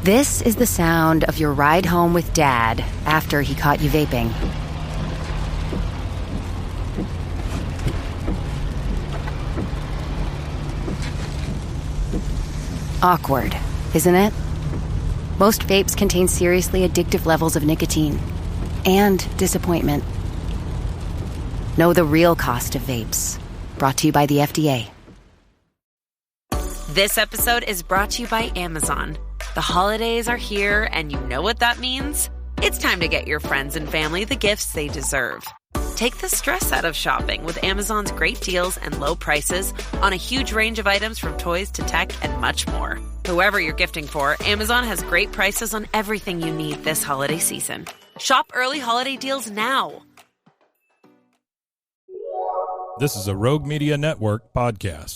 This is the sound of your ride home with Dad after he caught you vaping. Awkward, isn't it? Most vapes contain seriously addictive levels of nicotine and disappointment. Know the real cost of vapes. Brought to you by the FDA. This episode is brought to you by Amazon. The holidays are here, and you know what that means. It's time to get your friends and family the gifts they deserve. Take the stress out of shopping with Amazon's great deals and low prices on a huge range of items from toys to tech and much more. Whoever you're gifting for, Amazon has great prices on everything you need this holiday season. Shop early holiday deals now. This is a Rogue Media Network podcast.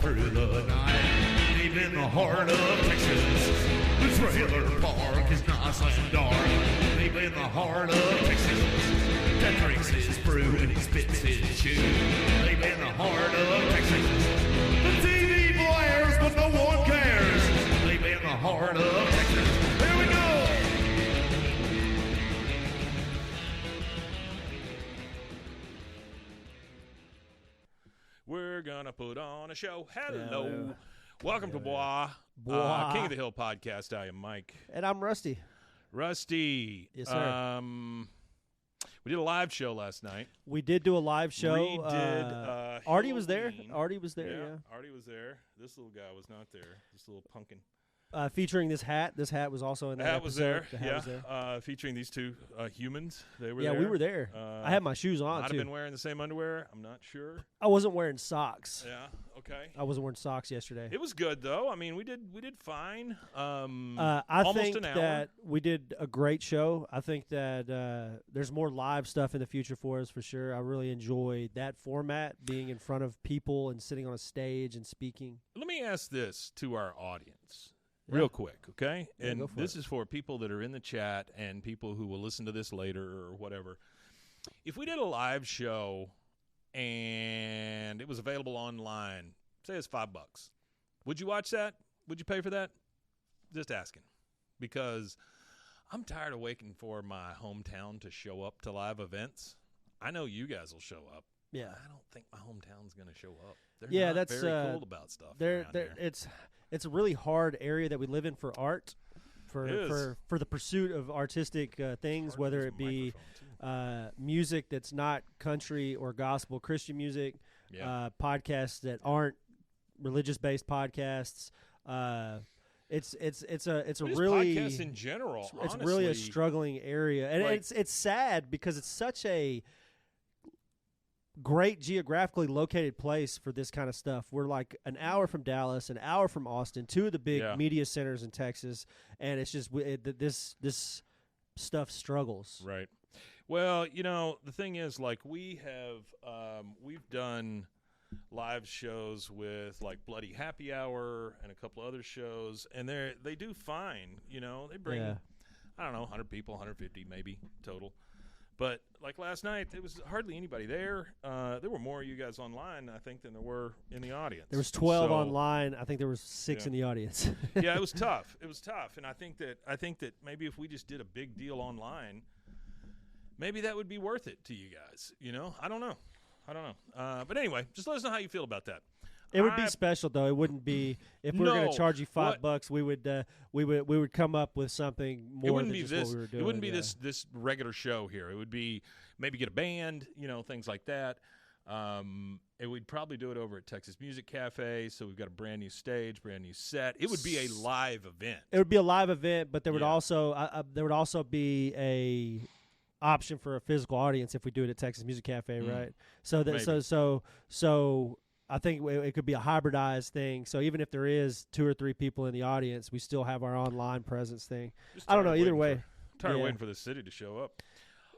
Through the night, deep in the heart of Texas, the trailer park is nice and dark. Deep in the heart of Texas, that drinks his brew and he spits his chew. Deep in the heart of Texas, the TV blares but no one cares. Deep in the heart of Texas, here we go. We're gonna put on a show. Hello. Welcome to Bois. King of the Hill podcast. I am Mike. And I'm Rusty. Rusty. Yes, sir. We did a live show last night. We did do a live show. We did. Artie was there. Artie was there, yeah. Artie was there. This little guy was not there. This little pumpkin. Featuring this hat. This hat was also in that episode. Was there. The hat was there. Featuring these two humans. They were there. Yeah, we were there. I had my shoes on, I'd too. have been wearing the same underwear. I'm not sure. I wasn't wearing socks. Yeah, okay. I wasn't wearing socks yesterday. It was good, though. I mean, we did fine. I think an hour. that we did a great show. I think that there's more live stuff in the future for us, for sure. I really enjoyed that format, being in front of people and sitting on a stage and speaking. Let me ask this to our audience. Real quick, okay? Yeah, and this is for people that are in the chat and people who will listen to this later or whatever. If we did a live show and it was available online, say it's $5, would you watch that? Would you pay for that? Just asking. Because I'm tired of waiting for my hometown to show up to live events. I know you guys will show up. Yeah. I don't think my hometown's going to show up. They're not that's very cool about stuff. It's a really hard area that we live in for art, for the pursuit of artistic things, whether it be music that's not country or gospel Christian music, podcasts that aren't religious-based podcasts. It's a really podcasts in general. It's really a struggling area, and it's sad because it's such a great geographically located place for this kind of stuff. We're like an hour from Dallas, an hour from Austin, two of the big media centers in Texas, and it's just this stuff struggles. Right. Well, the thing is, like, we've done live shows with like Bloody Happy Hour and a couple other shows, and they do fine. They bring I don't know 100 people, 150 maybe total. But like last night, there was hardly anybody there. There were more of you guys online, I think, than there were in the audience. There was 12 online. I think there was 6 in the audience. Yeah, it was tough. It was tough, and I think that maybe if we just did a big deal online, maybe that would be worth it to you guys. I don't know. But anyway, just let us know how you feel about that. It would be special, though. It wouldn't be if we were going to charge you $5. We would come up with something more than just what we were doing. It wouldn't be this regular show here. It would be maybe get a band, things like that. And we'd probably do it over at Texas Music Cafe. So we've got a brand new stage, brand new set. It would be a live event. It would be a live event, but there would also be a option for a physical audience if we do it at Texas Music Cafe, right? So that so I think it could be a hybridized thing. So even if there is 2 or 3 people in the audience, we still have our online presence thing. I don't know. Either way, tired of waiting for the city to show up.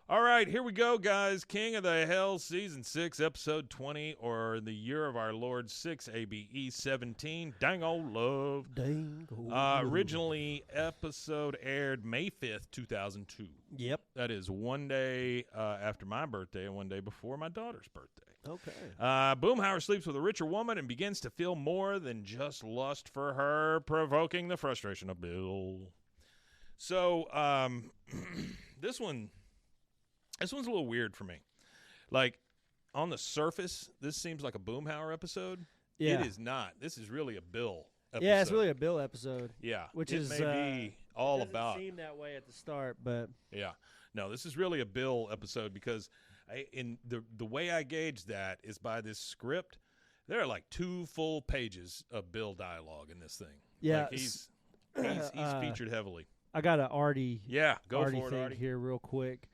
All right, here we go, guys. King of the Hill, Season 6, Episode 20, or the year of our Lord 6, ABE 17, Dang Old Love. Dang Old Love. Originally, episode aired May 5th, 2002. Yep. That is one day after my birthday and one day before my daughter's birthday. Okay. Boomhauer sleeps with a richer woman and begins to feel more than just lust for her, provoking the frustration of Bill. So, this one's a little weird for me. Like, on the surface, this seems like a Boomhauer episode. Yeah. It is not. This is really a Bill episode. Yeah, it's really a Bill episode. Yeah. Which it may be all about. It seemed that way at the start, but. Yeah. No, this is really a Bill episode because in the way I gauge that is by this script. There are like 2 full pages of Bill dialogue in this thing. Yeah. Like he's featured heavily. I got an Artie. Yeah, go Artie for it, thing Artie. here real quick.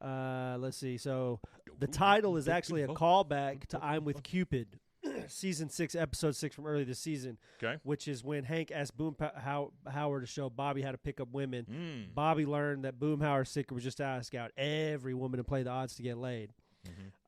Let's see. So the title is actually a callback to I'm with Cupid, Season 6, Episode 6 from early this season, Okay. which is when Hank asked Boomhauer to show Bobby how to pick up women. Bobby learned that Boomhauer's secret was just to ask out every woman and play the odds to get laid.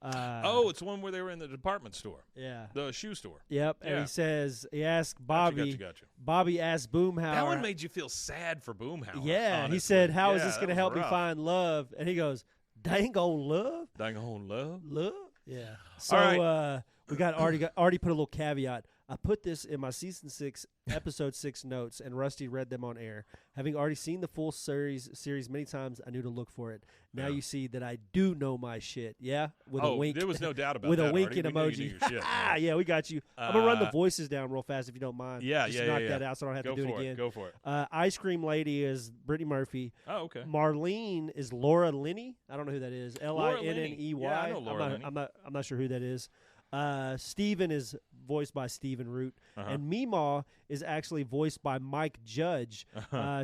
It's the one where they were in the department store. Yeah. The shoe store. Yep. Yeah. And he asked Bobby. Gotcha. Bobby asked Boomhauer. That one made you feel sad for Boomhauer. Yeah. honestly. He said, "How is Yeah, this that going to was help me rough. find love?" And he goes, "Dang old love." Dang on love. Love? Yeah. So All right. we got Artie put a little caveat. I put this in my Season 6, Episode 6 notes, and Rusty read them on air. Having already seen the full series many times, I knew to look for it. Now you see that I do know my shit. Yeah? With a wink. There was no doubt about with that. a wink Artie. and We knew emoji. you knew your shit, man. Yeah, we got you. I'm going to run the voices down real fast if you don't mind. Yeah, Just yeah, to knock yeah. that out so I don't have to do it again. Go for it. Ice Cream Lady is Brittany Murphy. Oh, okay. Marlene is Laura Linney. I don't know who that is. Linney. Yeah, I know Laura Linney. I'm not sure who that is. Steven is voiced by Stephen Root, and Meemaw is actually voiced by Mike Judge.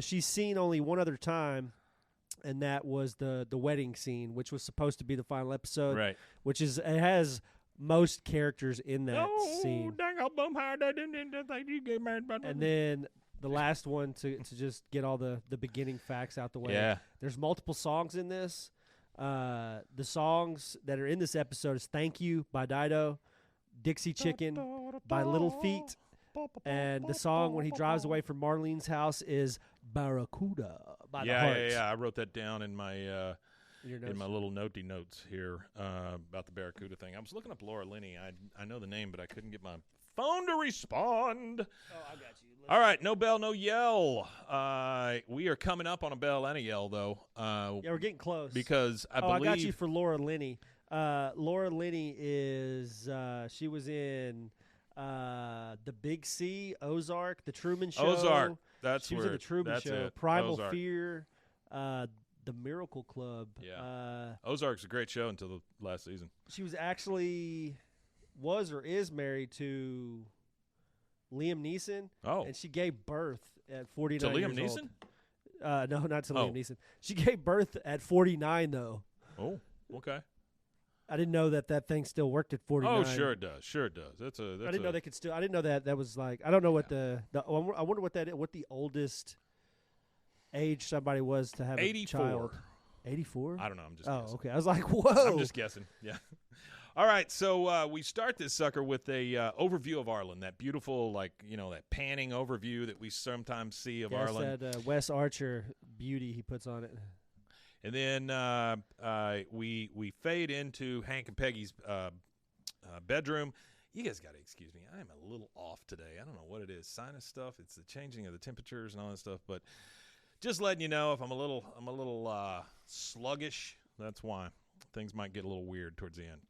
She's seen only one other time, and that was the wedding scene, which was supposed to be the final episode. Right. Which is it has most characters in that scene. Dang old Boomhauer, didn't think you get married. And then the last one to just get all the beginning facts out the way. Yeah. There's multiple songs in this. The songs that are in this episode is Thank You by Dido, Dixie Chicken by Little Feat, and the song when he drives away from Marlene's house is Barracuda by the Hearts. Yeah. I wrote that down in my Your in my notes? little notey notes here about the Barracuda thing. I was looking up Laura Linney. I know the name, but I couldn't get my phone to respond. Oh, I got you. All right, no bell, no yell. We are coming up on a bell and a yell, though. Yeah, we're getting close. Because I believe I got you for Laura Linney. Laura Linney is she was in The Big C, Ozark, The Truman Show. Ozark. That's she was where in The Truman that's Show. it. Primal Ozark. Fear, The Miracle Club. Yeah. Ozark's a great show until the last season. She was actually or is married to Liam Neeson. Oh. And she gave birth at 49 To Liam years Neeson? old. No, not to Oh. Liam Neeson. She gave birth at 49, though. Oh, okay. I didn't know that thing still worked at 49. Oh, sure it does. Sure it does. That's I didn't know they could still. I didn't know that was like. I don't know what I wonder what the oldest age somebody was to have 84. a child. 84. I don't know. I'm just Oh, guessing. okay. I was like, whoa. I'm just guessing. Yeah. All right. So we start this sucker with a overview of Arlen, that beautiful, that panning overview that we sometimes see of Arlen. That Wes Archer beauty he puts on it. And then we fade into Hank and Peggy's bedroom. You guys got to excuse me. I am a little off today. I don't know what it is. Sinus stuff. It's the changing of the temperatures and all that stuff. But just letting you know, if I'm a little sluggish, that's why. Things might get a little weird towards the end.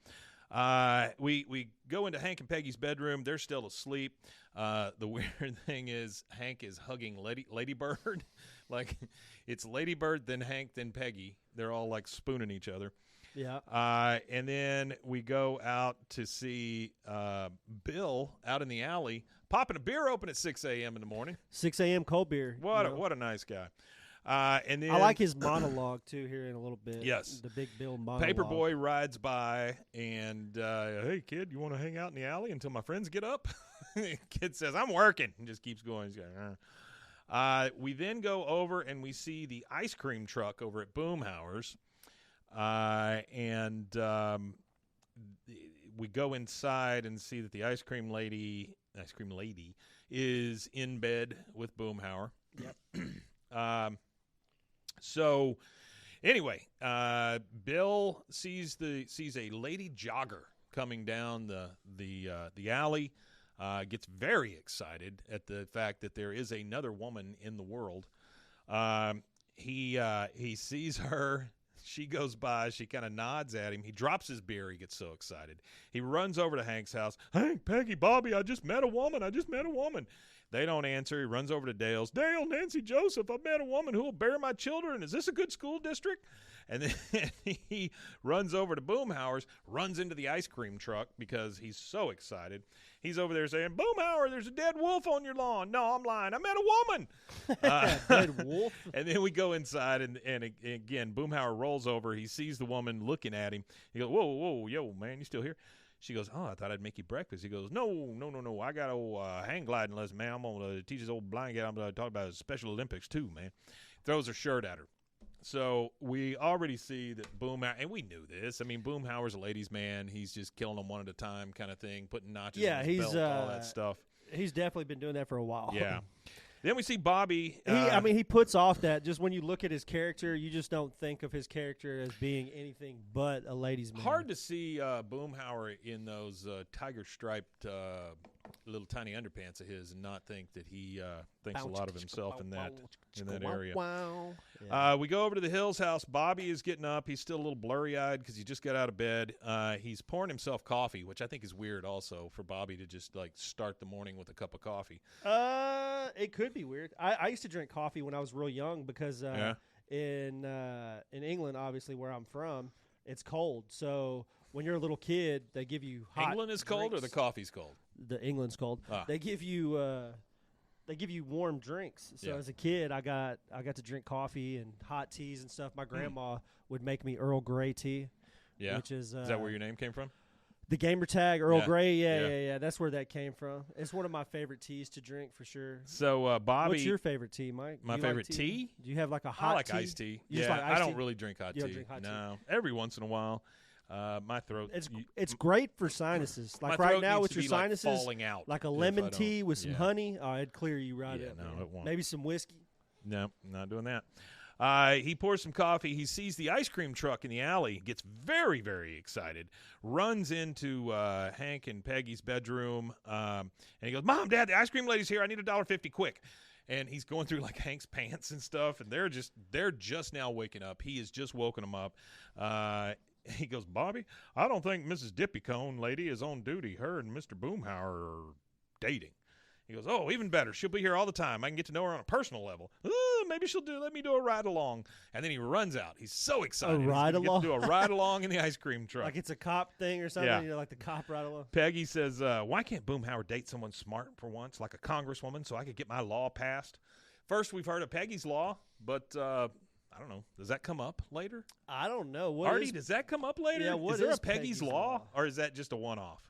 We go into Hank and Peggy's bedroom. They're still asleep. The weird thing is Hank is hugging Lady Bird. Like, it's Lady Bird, then Hank, then Peggy. They're all, like, spooning each other. Yeah. And then we go out to see Bill out in the alley popping a beer open at 6 a.m. in the morning. 6 a.m. cold beer. What a nice guy. And then I like his monologue, too, here in a little bit. Yes. The Big Bill monologue. Paperboy rides by and, hey, kid, you want to hang out in the alley until my friends get up? Kid says, I'm working, and just keeps going. He's going, we then go over and we see the ice cream truck over at Boomhauer's. And we go inside and see that the ice cream lady is in bed with Boomhauer. Yep. So anyway, Bill sees a lady jogger coming down the alley. Gets very excited at the fact that there is another woman in the world. He sees her. She goes by. She kind of nods at him. He drops his beer. He gets so excited. He runs over to Hank's house. Hank, Peggy, Bobby, I just met a woman. They don't answer. He runs over to Dale's. Dale, Nancy, Joseph, I met a woman who will bear my children. Is this a good school district? And then he runs over to Boomhauer's, runs into the ice cream truck because he's so excited. He's over there saying, Boomhauer, there's a dead wolf on your lawn. No, I'm lying. I met a woman. Dead wolf? And then we go inside, and again, Boomhauer rolls over. He sees the woman looking at him. He goes, whoa, yo, man, you still here? She goes, oh, I thought I'd make you breakfast. He goes, no. I got old hang gliding lesson, man. I'm going to teach this old blind guy. I'm going to talk about Special Olympics, too, man. Throws her shirt at her. So we already see that Boomhauer, and we knew this. I mean, Boomhauer's a ladies' man. He's just killing them one at a time kind of thing, putting notches on his belt, all that stuff. He's definitely been doing that for a while. Yeah. Then we see Bobby. He puts off that. Just when you look at his character, you just don't think of his character as being anything but a ladies' man. Hard to see Boomhauer in those tiger-striped little tiny underpants of his and not think that he thinks a lot of himself in that area. Yeah. We go over to the Hills house. Bobby is getting up. He's still a little blurry-eyed because he just got out of bed. He's pouring himself coffee, which I think is weird also for Bobby to just like start the morning with a cup of coffee. It could be weird. I used to drink coffee when I was real young because in England, obviously where I'm from, it's cold. So when you're a little kid, they give you hot England is cold drinks. or the coffee's cold? The England's cold. They give you warm drinks. So Yeah. as a kid, I got to drink coffee and hot teas and stuff. My grandma would make me Earl Grey tea. Yeah. Which is that where your name came from? The gamer tag, Earl Grey, Yeah. yeah. That's where that came from. It's one of my favorite teas to drink for sure. So Bobby, what's your favorite tea, Mike? My favorite tea? Do you have like a hot tea? I like iced tea. You just like iced I don't tea? really drink hot You tea. don't drink hot tea? No, every once in a while. My throat. It's great for sinuses. Like my right throat now needs with to your be, sinuses, like falling out. like a if I lemon don't- tea with some yeah. honey, it'd clear you right Yeah, up. no, man. it won't. Maybe some whiskey. No, not doing that. He pours some coffee. He sees the ice cream truck in the alley, gets very, very excited, runs into Hank and Peggy's bedroom, and he goes, Mom, Dad, the ice cream lady's here. I need $1.50 quick. And he's going through like Hank's pants and stuff, and they're just now waking up. He has just woken them up. He goes, Bobby, I don't think Mrs. Dippycone lady is on duty. Her and Mr. Boomhauer are dating. He goes, oh, even better. She'll be here all the time. I can get to know her on a personal level. Maybe she'll let me do a ride along. And then he runs out. He's so excited. A ride along? Do a ride along in the ice cream truck. Like it's a cop thing or something. Yeah. You know, like the cop ride along. Peggy says, why can't Boomhauer date someone smart for once, like a congresswoman, so I could get my law passed? First, we've heard of Peggy's law, but I don't know. Does that come up later? I don't know. Artie, does that come up later? Yeah, what is there is a Peggy's Peggy's law, law? or is that just a one-off?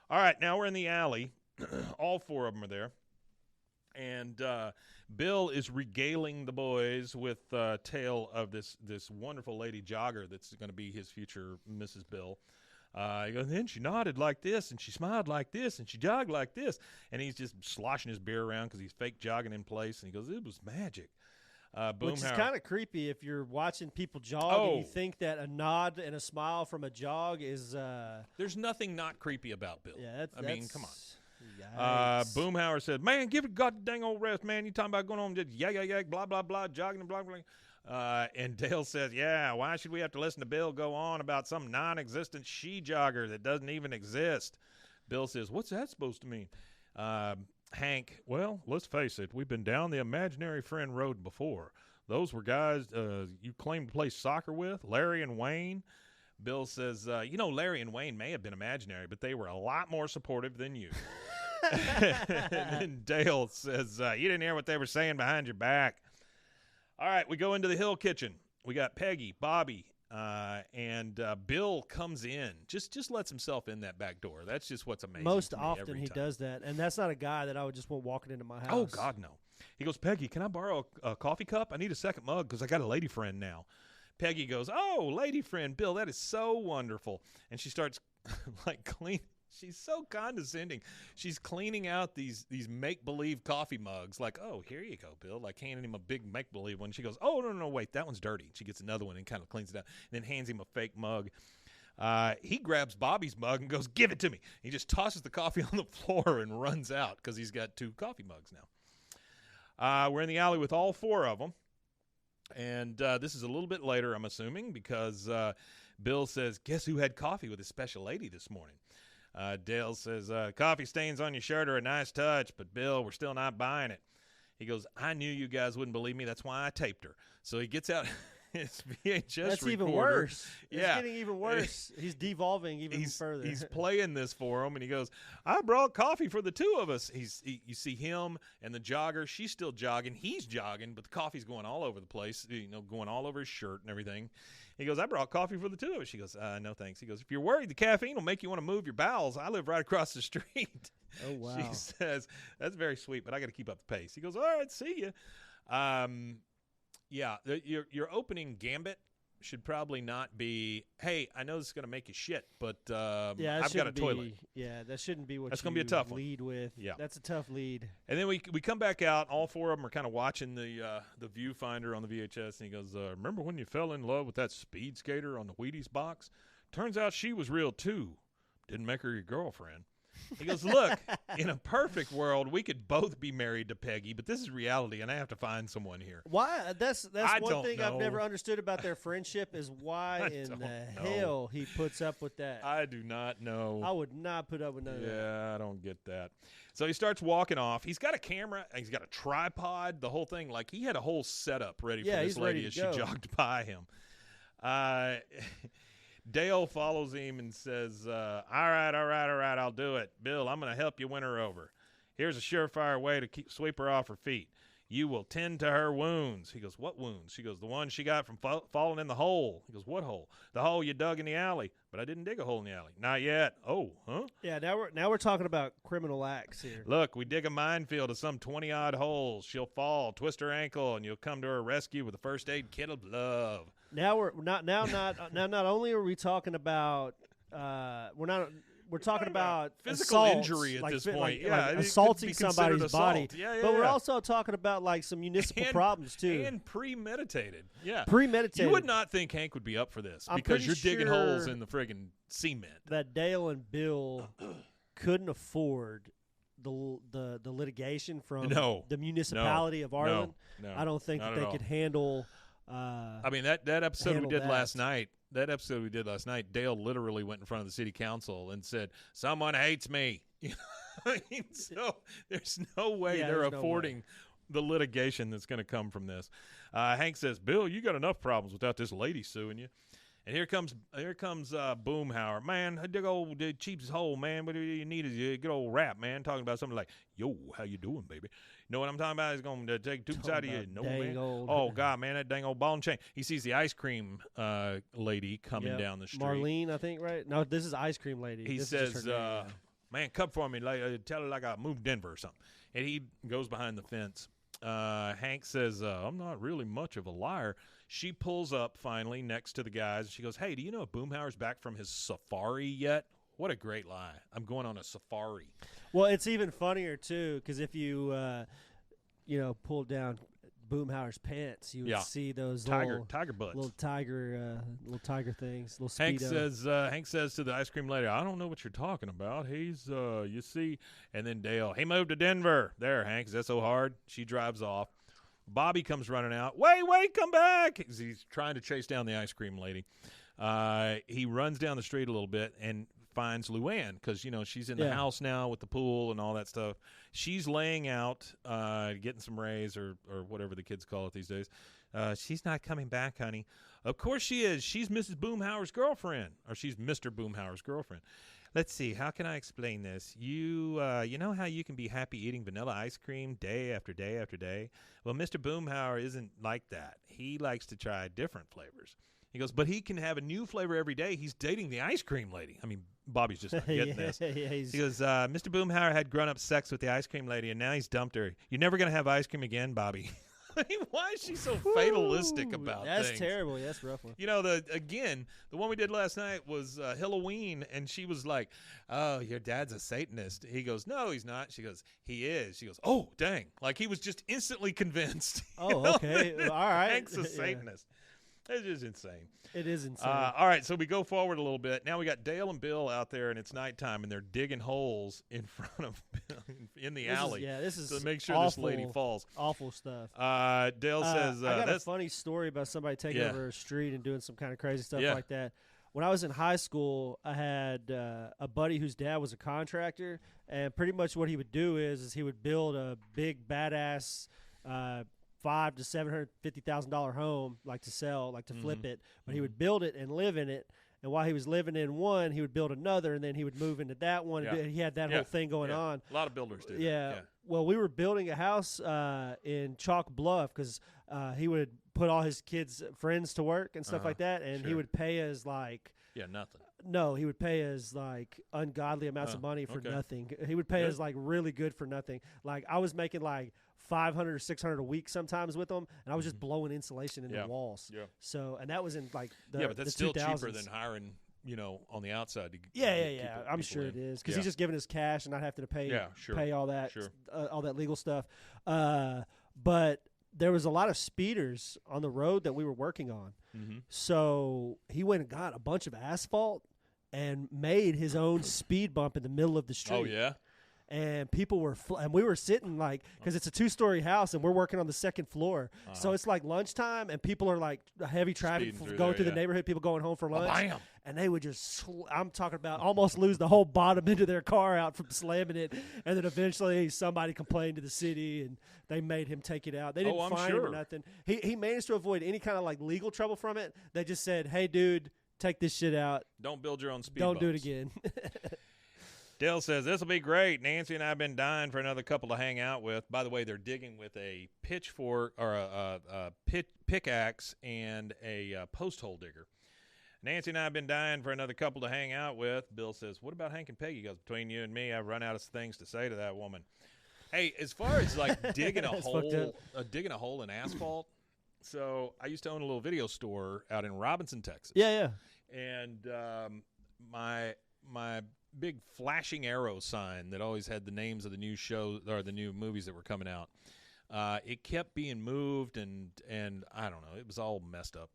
All right, now we're in the alley. All four of them are there. And Bill is regaling the boys with a tale of this wonderful lady jogger that's going to be his future Mrs. Bill. He goes, and then she nodded like this, and she smiled like this, and she jogged like this. And he's just sloshing his beer around because he's fake jogging in place. And he goes, it was magic. Which is kind of creepy if you're watching people jog and you think that a nod and a smile from a jog is There's nothing not creepy about Bill. Yeah, I mean, come on. Yikes. Boomhauer said, man, give it God dang old rest, man. You talking about going on just yak, blah, blah, blah, jogging and blah, blah. And Dale says, yeah, why should we have to listen to Bill go on about some non-existent she-jogger that doesn't even exist? Bill says, what's that supposed to mean? Hank, well, let's face it. We've been down the imaginary friend road before. Those were guys you claimed to play soccer with, Larry and Wayne. Bill says, Larry and Wayne may have been imaginary, but they were a lot more supportive than you. And then Dale says, you didn't hear what they were saying behind your back. All right, we go into the Hill kitchen. We got Peggy, Bobby, and Bill comes in. Just lets himself in that back door. That's just what's amazing. Most often he does that, and that's not a guy that I would just want walking into my house. Oh, God, no. He goes, Peggy, can I borrow a coffee cup? I need a second mug because I got a lady friend now. Peggy goes, oh, lady friend, Bill, that is so wonderful. And she starts cleaning. She's so condescending. She's cleaning out these make-believe coffee mugs. Like, oh, here you go, Bill. Like handing him a big make-believe one. She goes, oh, no, wait, that one's dirty. She gets another one and kind of cleans it out. And then hands him a fake mug. He grabs Bobby's mug and goes, give it to me. He just tosses the coffee on the floor and runs out because he's got 2 coffee mugs now. We're in the alley with all 4 of them. And this is a little bit later, I'm assuming, because Bill says, guess who had coffee with his special lady this morning? Dale says, coffee stains on your shirt are a nice touch, but Bill, we're still not buying it. He goes, I knew you guys wouldn't believe me. That's why I taped her. So he gets out his VHS That's recorder. Even worse. Yeah. It's getting even worse. He's devolving even further. He's playing this for him, and he goes, I brought coffee for the 2 of us. You see him and the jogger. She's still jogging. He's jogging, but the coffee's going all over the place, going all over his shirt and everything. He goes, I brought coffee for the 2 of us. She goes, no, thanks. He goes, if you're worried the caffeine will make you want to move your bowels, I live right across the street. Oh, wow. She says, that's very sweet, but I got to keep up the pace. He goes, all right, see you. Yeah, your opening gambit should probably not be, hey, I know this is going to make you shit, but I've got a toilet. Yeah, that shouldn't be what that's going to be a tough lead one. with. Yeah. That's a tough lead. And then we come back out. All 4 of them are kind of watching the viewfinder on the VHS, and he goes, remember when you fell in love with that speed skater on the Wheaties box? Turns out she was real, too. Didn't make her your girlfriend. He goes, look, in a perfect world, we could both be married to Peggy, but this is reality, and I have to find someone here. Why? That's one thing I've never understood about their friendship is why in the hell he puts up with that. I do not know. I would not put up with none of that. Yeah, I don't get that. So he starts walking off. He's got a camera. He's got a tripod, the whole thing. Like, he had a whole setup ready for this lady as she jogged by him. Dale follows him and says, all right, I'll do it. Bill, I'm going to help you win her over. Here's a surefire way to sweep her off her feet. You will tend to her wounds. He goes, what wounds? She goes, the one she got from falling in the hole. He goes, what hole? The hole you dug in the alley. But I didn't dig a hole in the alley. Not yet. Oh, huh? Yeah, now we're talking about criminal acts here. Look, we dig a minefield of some 20-odd holes. She'll fall, twist her ankle, and you'll come to her rescue with a first aid kit of love. Not only are we talking about we're talking about physical assaults, injury at this point. Like assaulting somebody's body. But we're also talking about like some municipal problems too. And premeditated. Yeah. Premeditated. You would not think Hank would be up for this because you're digging holes in the friggin' cement. That Dale and Bill couldn't afford the litigation from the municipality of Arlen. No, I don't think that they could handle I mean that episode we did last night. That episode we did last night, Dale literally went in front of the city council and said, someone hates me. So there's no way they're affording the litigation that's going to come from this. Hank says, Bill, you got enough problems without this lady suing you. And here comes Boomhauer. Man, dig old the cheapest hole, man. What you need is a good old rap, man. Talking about something like, yo, how you doing, baby? You know what I'm talking about? He's going to take 2 side of you. No, man. Oh, God, man, that dang old ball and chain. He sees the ice cream lady coming down the street. Marlene, I think, right? No, this is ice cream lady. He says, man, come for me. Tell her like I moved to Denver or something. And he goes behind the fence. Hank says, I'm not really much of a liar. She pulls up finally next to the guys. She goes, hey, do you know if Boomhauer's back from his safari yet? What a great lie. I'm going on a safari. Well, it's even funnier, too, because if you, pull down Boomhauer's pants, you would see those tiger butts, little tiger things, little Speedo. Hank says to the ice cream lady, I don't know what you're talking about. He's, you see, and then Dale, he moved to Denver. There, Hank, is that so hard? She drives off. Bobby comes running out. Wait, come back. He's trying to chase down the ice cream lady. He runs down the street a little bit and finds Luann because, she's in the house now with the pool and all that stuff. She's laying out, getting some rays or whatever the kids call it these days. She's not coming back, honey. Of course she is. She's Mrs. Boomhauer's girlfriend, or she's Mr. Boomhauer's girlfriend. Let's see. How can I explain this? You know how you can be happy eating vanilla ice cream day after day after day? Well, Mr. Boomhauer isn't like that. He likes to try different flavors. He goes, but he can have a new flavor every day. He's dating the ice cream lady. I mean, Bobby's just not getting this. He goes, Mr. Boomhauer had grown-up sex with the ice cream lady, and now he's dumped her. You're never going to have ice cream again, Bobby. I mean, why is she so fatalistic about That's things? terrible. Yeah, that's a rough one. The one we did last night was Halloween, and she was like, oh, your dad's a Satanist. He goes, no, he's not. She goes, he is. She goes, oh, dang. Like, he was just instantly convinced. Oh, okay. All right. Hank's a Satanist. It's just insane. It is insane. All right, so we go forward a little bit. Now we got Dale and Bill out there, and it's nighttime, and they're digging holes in front of Bill in the alley. This is to make sure awful, this lady falls. Awful stuff. Dale says, I got a funny story about somebody taking over a street and doing some kind of crazy stuff like that. When I was in high school, I had a buddy whose dad was a contractor, and pretty much what he would do is he would build a big badass $500,000 to $750,000 home, like to sell, like to flip it. But he would build it and live in it. And while he was living in one, he would build another, and then he would move into that one. Yeah. He had that whole thing going on. A lot of builders do. Yeah. Well, we were building a house in Chalk Bluff because he would put all his kids' friends to work and stuff like that, and he would pay us like nothing. No, he would pay us like ungodly amounts of money for nothing. He would pay us like really good for nothing. Like I was making like $500 or $600 a week sometimes with them, and I was just blowing insulation in the walls. Yeah. So, and that was in like but that's still 2000s. Cheaper than hiring, on the outside. I'm sure it is because he's just giving us cash and not having to pay all that all that legal stuff. But there was a lot of speeders on the road that we were working on, so he went and got a bunch of asphalt and made his own speed bump in the middle of the street. Oh yeah. And people were, and we were sitting like, because it's a 2-story house and we're working on the second floor. So it's like lunchtime and people are like heavy traffic going through the neighborhood, people going home for lunch. Bam. And they would just, I'm talking about almost lose the whole bottom into their car out from slamming it. And then eventually somebody complained to the city and they made him take it out. They didn't fine him or nothing. He managed to avoid any kind of like legal trouble from it. They just said, hey, dude, take this shit out. Don't build your own speed Don't bumps. do it again. Dale says, this will be great. Nancy and I have been dying for another couple to hang out with. By the way, they're digging with a pitchfork or a pickaxe and a post hole digger. Nancy and I have been dying for another couple to hang out with. Bill says, what about Hank and Peggy? He goes, between you and me, I've run out of things to say to that woman. Hey, as far as like digging a hole in asphalt, so I used to own a little video store out in Robinson, Texas. Yeah. And my big flashing arrow sign that always had the names of the new shows or the new movies that were coming out. It kept being moved and I don't know, it was all messed up.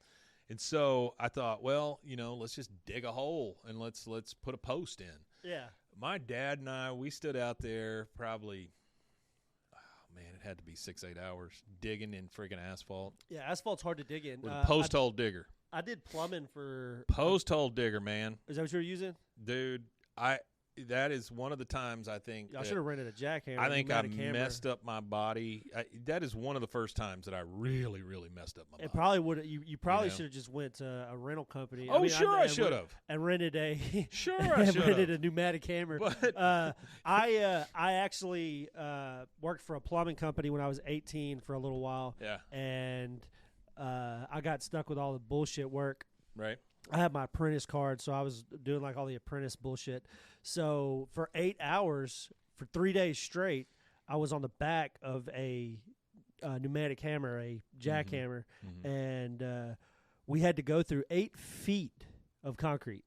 And so I thought, well, let's just dig a hole and let's put a post in. Yeah. My dad and I, we stood out there probably, it had to be 6-8 hours digging in friggin' asphalt. Yeah, asphalt's hard to dig in. With a post hole digger. I did plumbing for post hole digger, man. Is that what you were using? Dude, that is one of the times I think I should have rented a jackhammer. I think I messed up my body. That is one of the first times that I really, really messed up my body. It probably would. You probably should have just went to a rental company. Oh, I should have. And rented a rented a pneumatic hammer. But I actually worked for a plumbing company when I was 18 for a little while. Yeah. And I got stuck with all the bullshit work. Right. I had my apprentice card, so I was doing like all the apprentice bullshit. So for 8 hours, for 3 days straight, I was on the back of a pneumatic hammer, a jackhammer, and we had to go through 8 feet of concrete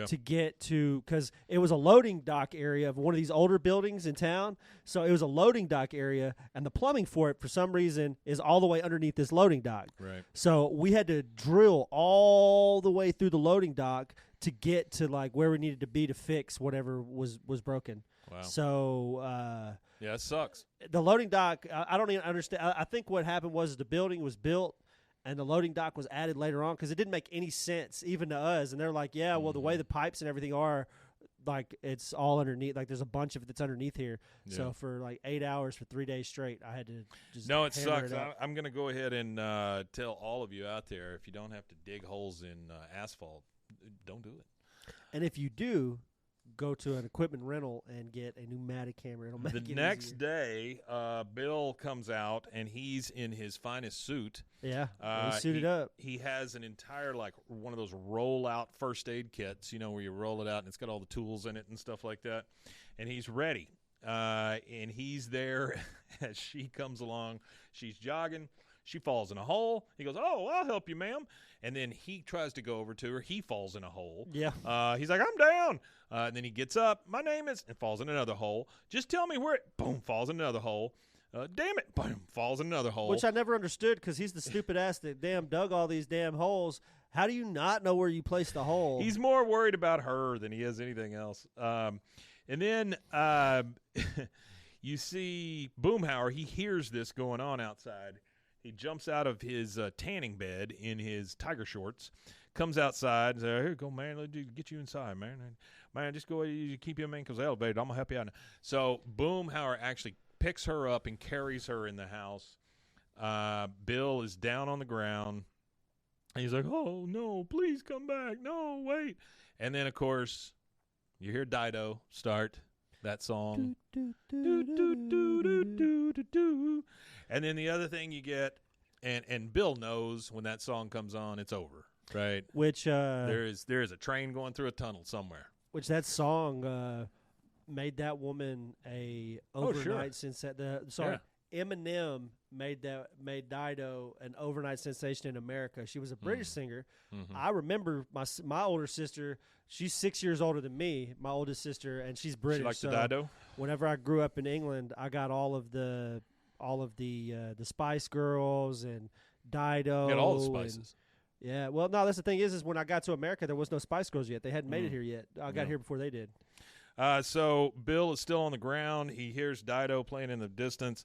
to get to, because it was a loading dock area of one of these older buildings in town. So it was a loading dock area, and the plumbing for it, for some reason, is all the way underneath this loading dock. Right. So we had to drill all the way through the loading dock to get to like where we needed to be to fix whatever was broken. Wow. So yeah, it sucks. The loading dock, I don't even understand. I think what happened was the building was built and the loading dock was added later on because it didn't make any sense even to us. And they're like, yeah, well, the way the pipes and everything are, like it's all underneath. Like there's a bunch of it that's underneath here. Yeah. So for like 8 hours for 3 days straight, I had to just No, it hammer sucks. I'm going to go ahead and tell all of you out there, if you don't have to dig holes in asphalt, don't do it. And if you do, go to an equipment rental and get a pneumatic hammer. It'll make The it next easier. day, Bill comes out, and he's in his finest suit. Yeah, he's suited up. He has an entire, like, one of those roll-out first aid kits, where you roll it out, and it's got all the tools in it and stuff like that. And he's ready. And he's there as she comes along. She's jogging. She falls in a hole. He goes, "Oh, I'll help you, ma'am." And then he tries to go over to her. He falls in a hole. Yeah. He's like, "I'm down." And then he gets up. "My name is," and falls in another hole. "Just tell me where it," boom, falls in another hole. "Damn it," boom, falls in another hole. Which I never understood because he's the stupid ass that dug all these damn holes. How do you not know where you placed the hole? He's more worried about her than he is anything else. And then you see Boomhauer. He hears this going on outside. He jumps out of his tanning bed in his tiger shorts, comes outside and says, "Here you go, man. Let's get you inside, man. Man, just go ahead. You keep your ankles elevated. I'm going to help you out." So Boomhauer actually picks her up and carries her in the house. Bill is down on the ground. He's like, "Oh, no, please come back. No, wait." And then, of course, you hear Dido start that song. And then the other thing you get, and Bill knows when that song comes on, it's over, right? Which there is a train going through a tunnel somewhere. Which that song made that woman a overnight sensation. Eminem made Dido an overnight sensation in America. She was a British singer. Mm-hmm. I remember my older sister. She's 6 years older than me, my oldest sister, and she's British. She liked so the Dido? Whenever I grew up in England, I got all of the Spice Girls and Dido. You got all the spices. Yeah, well, no, that's the thing is when I got to America, there was no Spice Girls yet. They hadn't made it here yet. I got here before they did. So Bill is still on the ground. He hears Dido playing in the distance.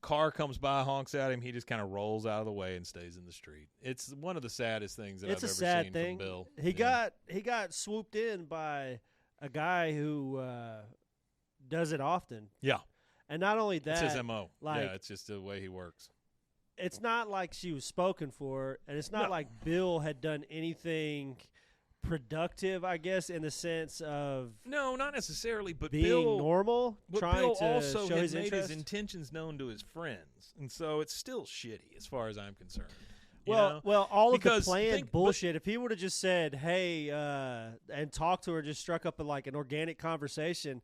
Car comes by, honks at him. He just kind of rolls out of the way and stays in the street. It's one of the saddest things that I've ever seen from Bill. He got swooped in by a guy who does it often. Yeah. And not only that. It's his MO. Like, yeah, it's just the way he works. It's not like she was spoken for, and it's not like Bill had done anything productive, I guess, in the sense of no, not necessarily, but being Bill, normal. But trying Bill to also show has his made interest. his intentions known to his friends, and so it's still shitty as far as I'm concerned. Well, all of the Because planned bullshit. If he would have just said, "Hey," and talked to her, just struck up an organic conversation.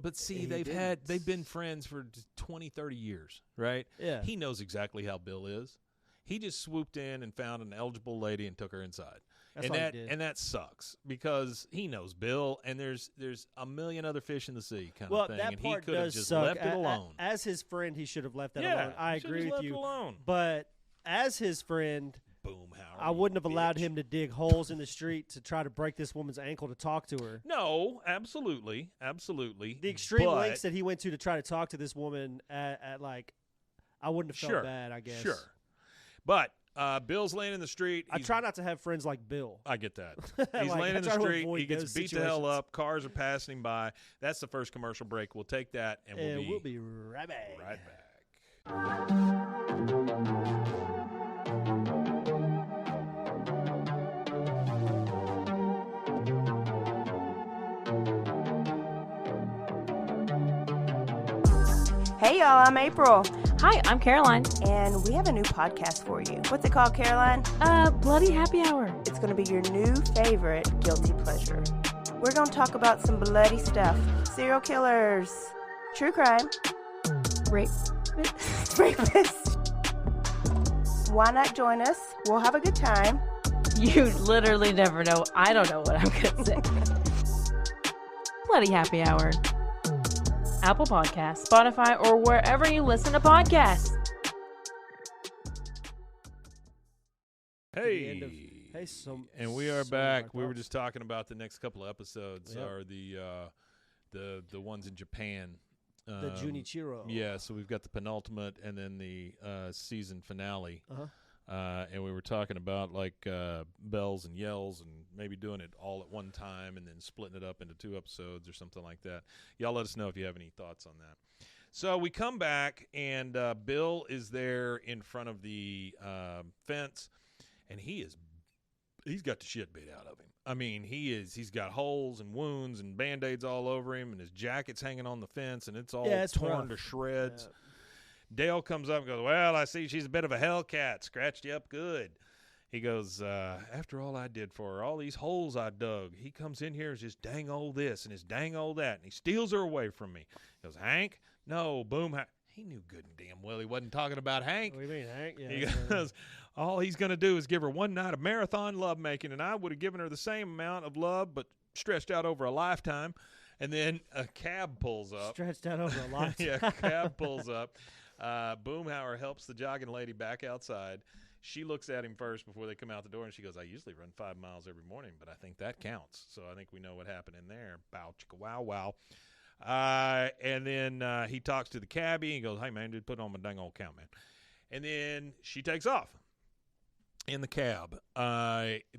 But see, they've been friends for 20, 30 years, right? Yeah. He knows exactly how Bill is. He just swooped in and found an eligible lady and took her inside. That's all he did. And that sucks because he knows Bill, and there's a million other fish in the sea kind well, of thing. that and part he could have does just suck. left it alone. As his friend, he should have left that Yeah, alone. I he should agree have with left you. it alone. But as his friend, Boomhauer, I wouldn't have allowed him to dig holes in the street to try to break this woman's ankle to talk to her. No, absolutely. The extreme lengths that he went to try to talk to this woman at I wouldn't have felt bad, I guess. Sure. But Bill's laying in the street. I try not to have friends like Bill. I get that. He's laying in the street. He gets beat the hell up. Cars are passing him by. That's the first commercial break. We'll take that, and we'll be right back. Right back. Hey y'all, I'm April. Hi, I'm Caroline. And we have a new podcast for you. What's it called, Caroline? Bloody Happy Hour. It's going to be your new favorite guilty pleasure. We're going to talk about some bloody stuff. Serial killers. True crime. Rapists. Why not join us? We'll have a good time. You literally never know. I don't know what I'm going to say. Bloody Happy Hour. Apple Podcasts, Spotify, or wherever you listen to podcasts. Hey. And we are back. We were just talking about the next couple of episodes are the ones in Japan. The Junichiro. Yeah, so we've got the penultimate and then the season finale. And we were talking about like bells and yells and maybe doing it all at one time and then splitting it up into 2 episodes or something like that. Y'all let us know if you have any thoughts on that. So we come back, and Bill is there in front of the fence, and he's got the shit beat out of him. I mean, he's got holes and wounds and Band-Aids all over him, and his jacket's hanging on the fence, and it's all torn to shreds. Yeah. Dale comes up and goes, well, I see she's a bit of a hellcat. Scratched you up good. He goes, after all I did for her, all these holes I dug, he comes in here and just dang old this and his dang old that, and he steals her away from me. He goes, Hank? No, Boomhauer. He knew good and damn well he wasn't talking about Hank. What do you mean, Hank? Yeah, he goes, all he's going to do is give her one night of marathon lovemaking, and I would have given her the same amount of love, but stretched out over a lifetime. And then a cab pulls up. Stretched out over a lifetime. Yeah, cab pulls up. Boomhauer helps the jogging lady back outside. She looks at him first before they come out the door, and she goes, I usually run 5 miles every morning, but I think that counts. So I think we know what happened in there. Bow, chicka, wow, wow. And then he talks to the cabbie and goes, hey, man, dude, put on my dang old count, man. And then she takes off in the cab.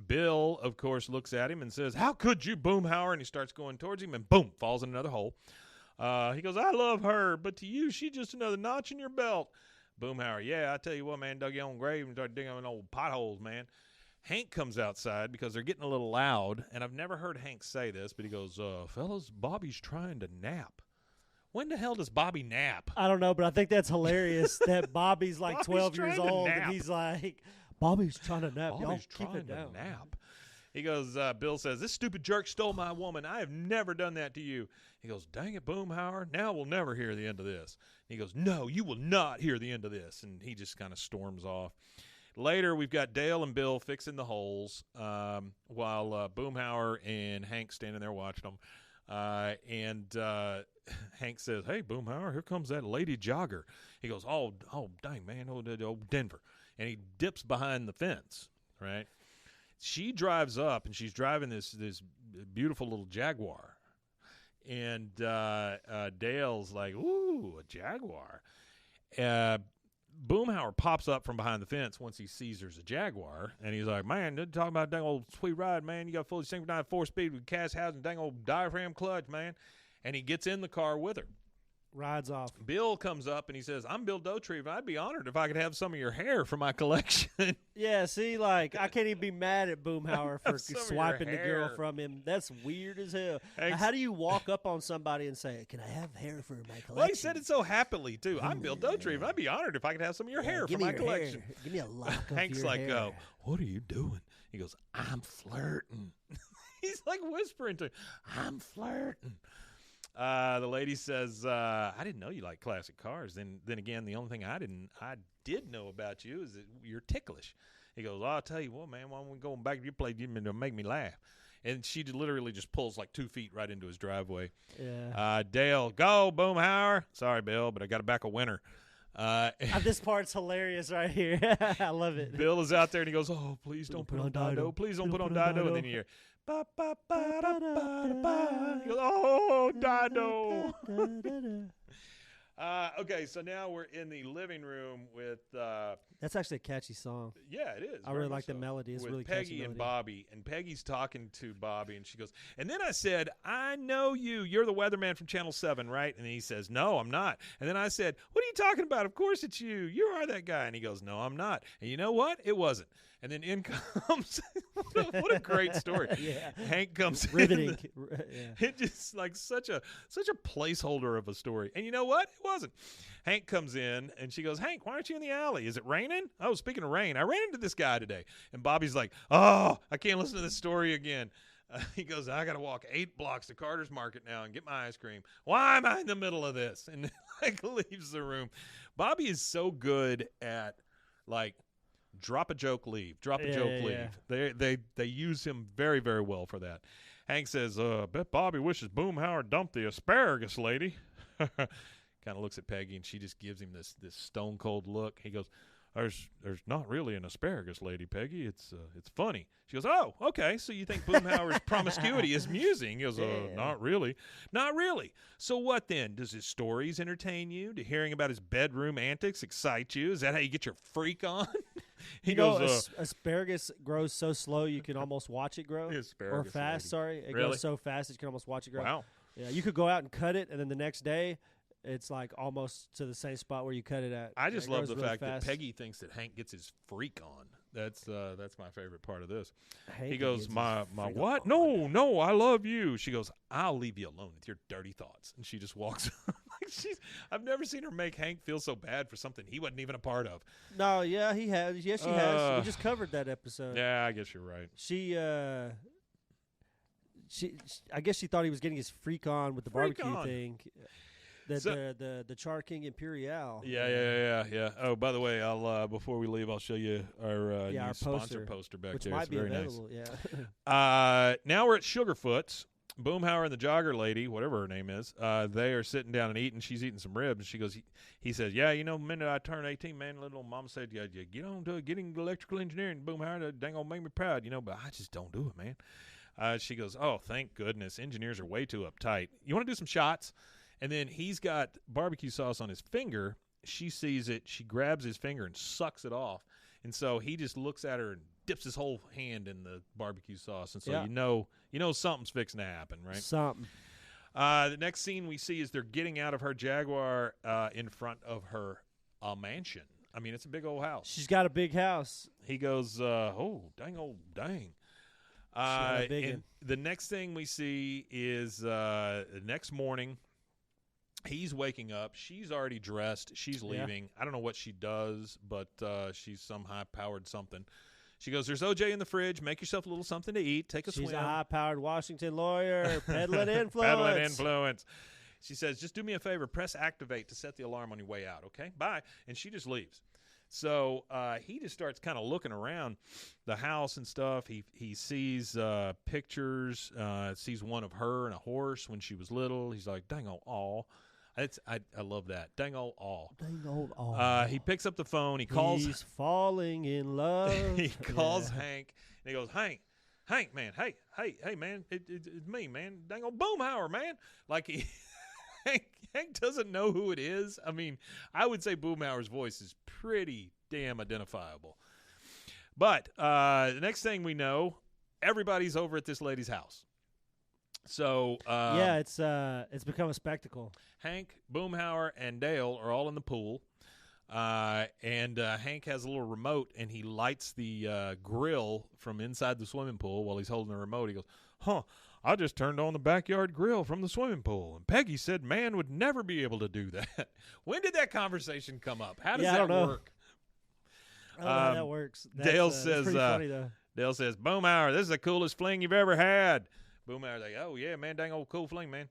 Bill, of course, looks at him and says, how could you, Boomhauer? And he starts going towards him and, boom, falls in another hole. He goes, I love her, but to you, she's just another notch in your belt. Boomhauer, yeah, I tell you what, man, dug your own grave and started digging in old potholes, man. Hank comes outside because they're getting a little loud, and I've never heard Hank say this, but he goes, fellas, Bobby's trying to nap. When the hell does Bobby nap? I don't know, but I think that's hilarious that Bobby's like 12 years old, and he's like, Bobby's trying to nap. Y'all keep it down. Nap. He goes, Bill says, this stupid jerk stole my woman. I have never done that to you. He goes, dang it, Boomhauer. Now we'll never hear the end of this. He goes, no, you will not hear the end of this. And he just kind of storms off. Later, we've got Dale and Bill fixing the holes while Boomhauer and Hank standing there watching them. And Hank says, hey, Boomhauer, here comes that lady jogger. He goes, oh, dang, man, old Denver. And he dips behind the fence, right? She drives up, and she's driving this beautiful little Jaguar. And Dale's like, ooh, a Jaguar. Boomhauer pops up from behind the fence once he sees there's a Jaguar, and he's like, man, they're talking about dang old sweet ride, man. You got fully synchronized 4-speed with cast housing, dang old diaphragm clutch, man. And he gets in the car with her. Rides off. Bill comes up and he says, I'm Bill Dotrieve. I'd be honored if I could have some of your hair for my collection. Yeah, see, like, I can't even be mad at Boomhauer for swiping the girl from him. That's weird as hell. How do you walk up on somebody and say, can I have hair for my collection? Well, he said it so happily, too. I'm Bill Dotrieve. I'd be honored if I could have some of your hair for my collection. Hair. Give me a lock of Hank's your like, hair. what are you doing? He goes, I'm flirting. He's like whispering to him, I'm flirting. The lady says, I didn't know you like classic cars. Then again, the only thing I did know about you is that you're ticklish. He goes, I'll tell you what, man, why don't we go back to your place to make me laugh? And she literally just pulls like 2 feet right into his driveway. Yeah. Dale, go, Boomhauer. Sorry, Bill, but I got to back a winner. This part's hilarious right here. I love it. Bill is out there, and he goes, oh, please don't put on Dido. Please don't put on Dido. And then you hear, ba, ba, ba, da, ba, da, ba. He goes, oh, Dido. Okay, so now we're in the living room with that's actually a catchy song. Yeah, it is. I really like the melody. It's with really Peggy catchy and melody. Bobby, and Peggy's talking to Bobby, and she goes, and then I said, I know you. You're the weatherman from Channel 7, right? And he says, no, I'm not. And then I said, what are you talking about? Of course it's you. You are that guy. And he goes, no, I'm not. And you know what? It wasn't. And then in comes what a great story. Yeah. Hank comes Riveting. Yeah. It just like such a placeholder of a story. And you know what? It wasn't. Hank comes in and she goes, Hank, why aren't you in the alley? Is it raining? Oh, speaking of rain, I ran into this guy today. And Bobby's like, oh, I can't listen to this story again. He goes, I got to walk 8 blocks to Carter's Market now and get my ice cream. Why am I in the middle of this? And like leaves the room. Bobby is so good at like, drop a joke, leave. Drop a joke, leave. They use him very, very well for that. Hank says, bet Bobby wishes Boomhauer dumped the asparagus lady. Kind of looks at Peggy, and she just gives him this stone cold look. He goes, there's not really an asparagus lady, Peggy. It's funny. She goes, oh, okay. So you think Boomhauer's promiscuity is amusing? He goes, not really. Not really. So what then? Does his stories entertain you? Do hearing about his bedroom antics excite you? Is that how you get your freak on? he goes, asparagus grows so slow you can almost watch it grow. Or fast, lady. sorry. It Really? grows so fast that you can almost watch it grow. Wow. Yeah, you could go out and cut it, and then the next day, it's like almost to the same spot where you cut it at. I just It love grows the really fact fast. that Peggy thinks that Hank gets his freak on. That's my favorite part of this. Hank He goes, gets his my freak what? on. No, I love you. She goes, I'll leave you alone with your dirty thoughts. And she just walks. I've never seen her make Hank feel so bad for something he wasn't even a part of. No, yeah, he has. Yes, she has. We just covered that episode. Yeah, I guess you're right. She I guess she thought he was getting his freak on with the Freak barbecue on. thing. The Char King Imperial. Yeah. Oh, by the way, I'll before we leave, I'll show you our new our sponsor poster back which there. might It's be very available. nice. Yeah. Now we're at Sugarfoot's. Boomhauer and the jogger lady, whatever her name is, they are sitting down and eating. She's eating some ribs. And she goes, he says, yeah, you know, the minute I turned 18, man, little mama said, yeah, you get on to getting electrical engineering, Boomhauer, that dang gonna make me proud, you know, but I just don't do it, man. She goes, oh, thank goodness. Engineers are way too uptight. You want to do some shots? And then he's got barbecue sauce on his finger. She sees it. She grabs his finger and sucks it off. And so he just looks at her and dips his whole hand in the barbecue sauce. And so Yeah. you know something's fixing to happen, right? Something. The next scene we see is they're getting out of her Jaguar in front of her mansion. I mean, it's a big old house. She's got a big house. He goes, oh, dang. got a big And one. the next thing we see is the next morning, he's waking up. She's already dressed. She's leaving. I don't know what she does, but she's some high-powered something. She goes, there's OJ in the fridge. Make yourself a little something to eat. Take a She's swim. a high-powered Washington lawyer, peddling influence. Peddling influence. She says, just do me a favor. Press activate to set the alarm on your way out, okay? Bye. And she just leaves. So he just starts kind of looking around the house and stuff. He sees pictures, sees one of her and a horse when she was little. He's like, dang, aw. I love that. Dang old aw. Dang old aw. He picks up the phone. He calls. He's falling in love. He calls Hank, and he goes, Hank, man, hey, man, it's me, man. Dang old Boomhauer, man. Like Hank doesn't know who it is. I mean, I would say Boomhauer's voice is pretty damn identifiable. But the next thing we know, everybody's over at this lady's house. So yeah, it's become a spectacle. Hank, Boomhauer, and Dale are all in the pool. And Hank has a little remote, and he lights the grill from inside the swimming pool while he's holding the remote. He goes, I just turned on the backyard grill from the swimming pool, and Peggy said man would never be able to do that. When did that conversation come up? How does I that don't know. work? I don't know how that works. Dale That's says, pretty funny, though. Dale says, Boomhauer, this is the coolest fling you've ever had. Boomhauer's like, oh, yeah, man, dang old cool fling, man.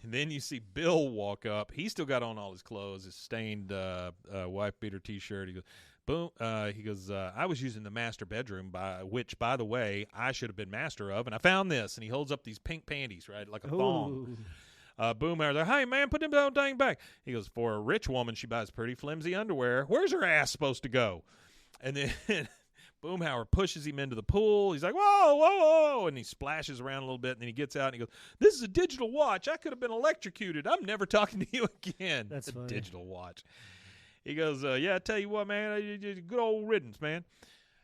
Then you see Bill walk up. He's still got on all his clothes, his stained wife beater T-shirt. He goes, boom. He goes, I was using the master bedroom, which, by the way, I should have been master of, and I found this. And he holds up these pink panties, right, like a thong. Boomhauer's like, hey, man, put them down dang back. He goes, for a rich woman, she buys pretty flimsy underwear. Where's her ass supposed to go? And then Boomhauer pushes him into the pool. He's like, whoa, and he splashes around a little bit, and then he gets out, and he goes, this is a digital watch. I could have been electrocuted. I'm never talking to you again. That's a funny. digital watch. He goes, yeah, I tell you what, man, good old riddance, man.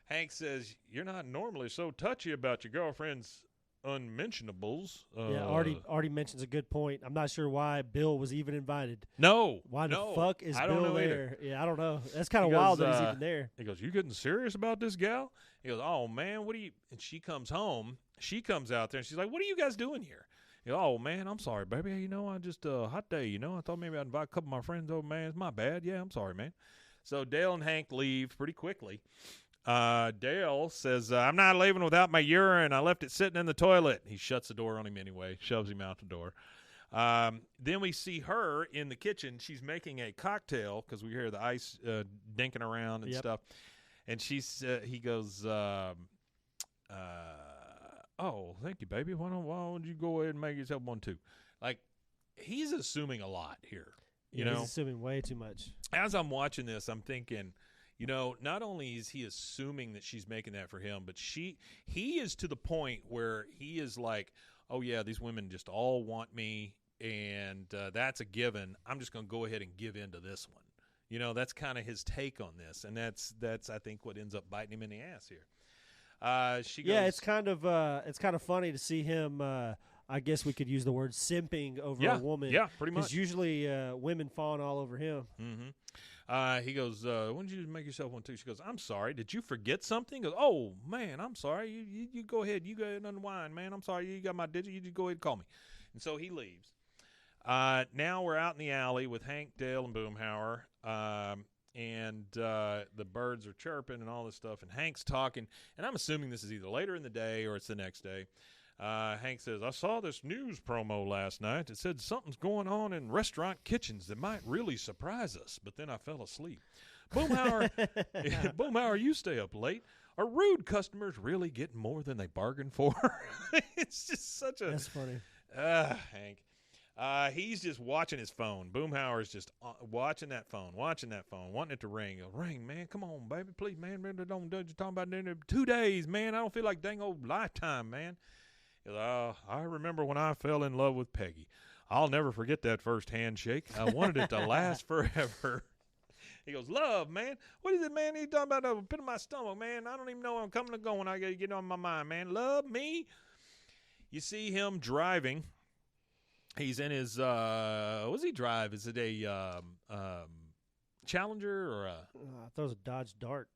Hank says, you're not normally so touchy about your girlfriend's unmentionables. Yeah, Artie mentions a good point. I'm not sure why Bill was even invited. No. Why the no, fuck is I don't Bill know there? either. Yeah, I don't know. That's kind of He wild goes, that he's even there. He goes, you getting serious about this gal? He goes, oh, man, what are you? And she comes home. She comes out there, and she's like, what are you guys doing here? He goes, oh, man, I'm sorry, baby. You know, I just, hot day, you know. I thought maybe I'd invite a couple of my friends over, man. It's my bad. Yeah, I'm sorry, man. So Dale and Hank leave pretty quickly. Dale says, I'm not leaving without my urine. I left it sitting in the toilet. He shuts the door on him anyway, shoves him out the door. Then we see her in the kitchen. She's making a cocktail because we hear the ice dinking around and stuff. And he goes, oh, thank you, baby. Why don't you go ahead and make yourself one too? Like, he's assuming a lot here. You know, he's assuming way too much. As I'm watching this, I'm thinking, you know, not only is he assuming that she's making that for him, but he is to the point where he is like, oh, yeah, these women just all want me, and that's a given. I'm just going to go ahead and give in to this one. That's kind of his take on this, and that's I think what ends up biting him in the ass here. She goes, it's kind of funny to see him. I guess we could use the word simping over a woman. Yeah, pretty much. Because usually women fawn all over him. Mm-hmm. He goes, "When did you make yourself one too?" She goes, "I'm sorry. Did you forget something?" He goes, "Oh man, I'm sorry. You go ahead. You go ahead and unwind, man. I'm sorry. You got my digit. You just go ahead and call me." And so he leaves. Now we're out in the alley with Hank, Dale, and Boomhauer, and the birds are chirping and all this stuff, and Hank's talking, and I'm assuming this is either later in the day or it's the next day. Hank says, "I saw this news promo last night. It said something's going on in restaurant kitchens that might really surprise us, but then I fell asleep. Boomhauer, you stay up late. Are rude customers really getting more than they bargained for?" It's just such a... That's funny. Hank. He's just watching his phone. Boomhauer's just watching that phone, wanting it to ring. He'll ring, "Man, come on, baby, please, man. Don't you talking about 2 days, man. I don't feel like dang old lifetime, man." He goes, "I remember when I fell in love with Peggy. I'll never forget that first handshake. I wanted it to last forever." He goes, "Love, man. What is it, man? He's talking about a pit of my stomach, man. I don't even know where I'm coming and going. I got to get on my mind, man. Love me." You see him driving. He's in his, what does he drive? Is it a Challenger or a? I thought it was a Dodge Dart.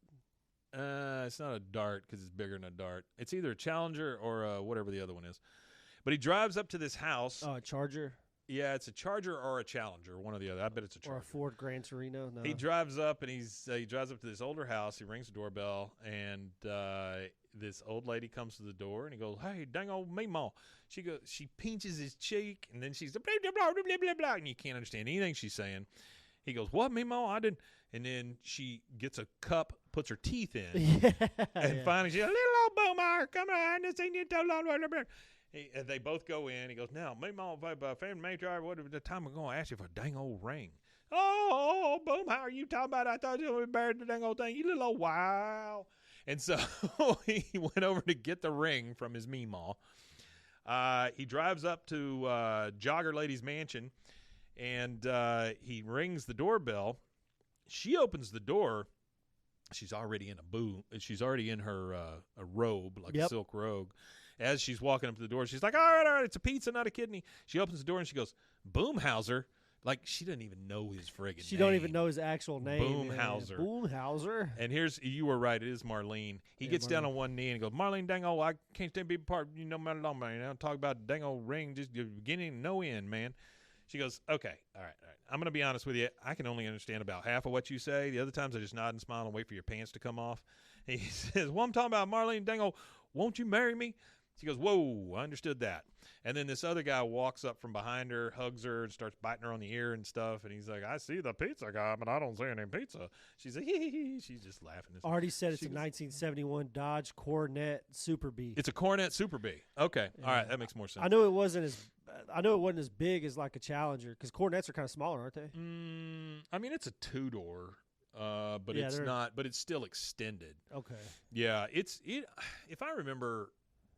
It's not a Dart because it's bigger than a Dart. It's either a Challenger or whatever the other one is. But he drives up to this house. Oh, a Charger? Yeah, it's a Charger or a Challenger, one or the other. I bet it's a Charger. Or a Ford Gran Torino? No. He drives up, and he drives up to this older house. He rings the doorbell, and this old lady comes to the door, and he goes, "Hey, dang old Meemaw." She pinches his cheek, and then she's blah, blah, blah, blah, blah, blah, and you can't understand anything she's saying. He goes, "What, Meemaw? I didn't." And then she gets a cup, puts her teeth in, and finally she's, "Little old Boomhauer, come on, this ain't you too long." And they both go in. He goes, "Now, Meemaw, family matriarch, what the time I'm going to ask you for a dang old ring." "Oh, Boomhauer, you talking about? I thought you were buried the dang old thing. You little old wow." And so he went over to get the ring from his Meemaw. He drives up to Jogger Lady's mansion, and he rings the doorbell. She opens the door. She's already in She's already in her a robe, like a silk robe. As she's walking up to the door, she's like, all right, it's a pizza, not a kidney. She opens the door, and she goes, "Boomhauser." Like, she doesn't even know his friggin' name. She don't even know his actual name. Boomhauser. Boomhauser. And you were right. It is Marlene. He gets down on one knee and he goes, "Marlene, dang old, I can't stand being part of you no matter what, man. I don't talk about dang old ring, just the beginning, no end, man." She goes, "Okay, all right. I'm going to be honest with you. I can only understand about half of what you say. The other times I just nod and smile and wait for your pants to come off." He says, "Well, I'm talking about Marlene, dang old, won't you marry me?" She goes, "Whoa, I understood that." And then this other guy walks up from behind her, hugs her, and starts biting her on the ear and stuff. And he's like, "I see the pizza guy, but I don't see any pizza." She's like, hee. She's just laughing. Already said it's a 1971 Dodge Coronet Super B. It's a Coronet Super B. Okay. Yeah. All right. That makes more sense. I know it wasn't as big as like a Challenger, because Coronets are kind of smaller, aren't they? I mean, it's a 2-door. But it's not. But it's still extended. Okay. Yeah. If I remember,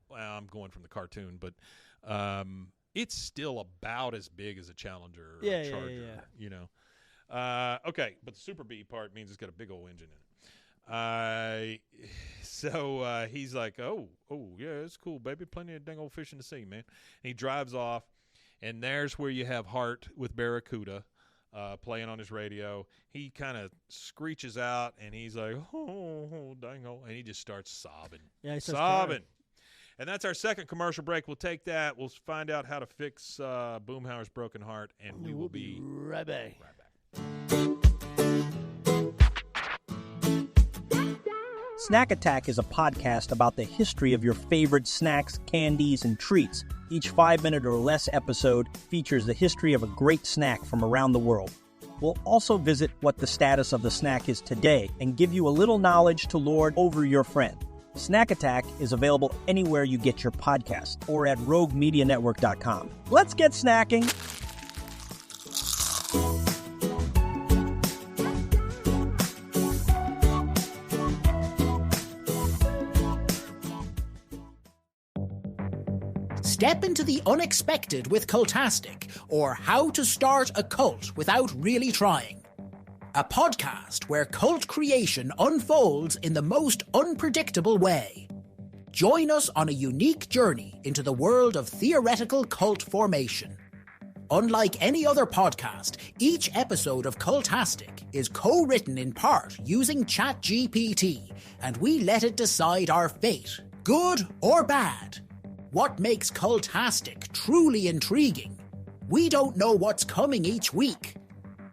well, I'm going from the cartoon, but it's still about as big as a Challenger or a Charger. Yeah. You know. Okay, but the Super B part means it's got a big old engine in it. So he's like, oh yeah, it's cool, baby. Plenty of dang old fish in the sea, man. And he drives off, and there's where you have Hart with Barracuda. Playing on his radio. He kind of screeches out, and he's like, "Oh, dang old," and he just starts sobbing. Yeah, he starts sobbing. crying. And that's our second commercial break. We'll take that. We'll find out how to fix Boomhauer's broken heart, and we will be right back. Snack Attack is a podcast about the history of your favorite snacks, candies, and treats. Each 5-minute or less episode features the history of a great snack from around the world. We'll also visit what the status of the snack is today and give you a little knowledge to lord over your friend. Snack Attack is available anywhere you get your podcasts or at roguemedianetwork.com. Let's get snacking! Step into the unexpected with Cultastic, or How to Start a Cult Without Really Trying. a podcast where cult creation unfolds in the most unpredictable way. Join us on a unique journey into the world of theoretical cult formation. Unlike any other podcast, each episode of Cultastic is co-written in part using ChatGPT, and we let it decide our fate, good or bad. What makes Cultastic truly intriguing? We don't know what's coming each week.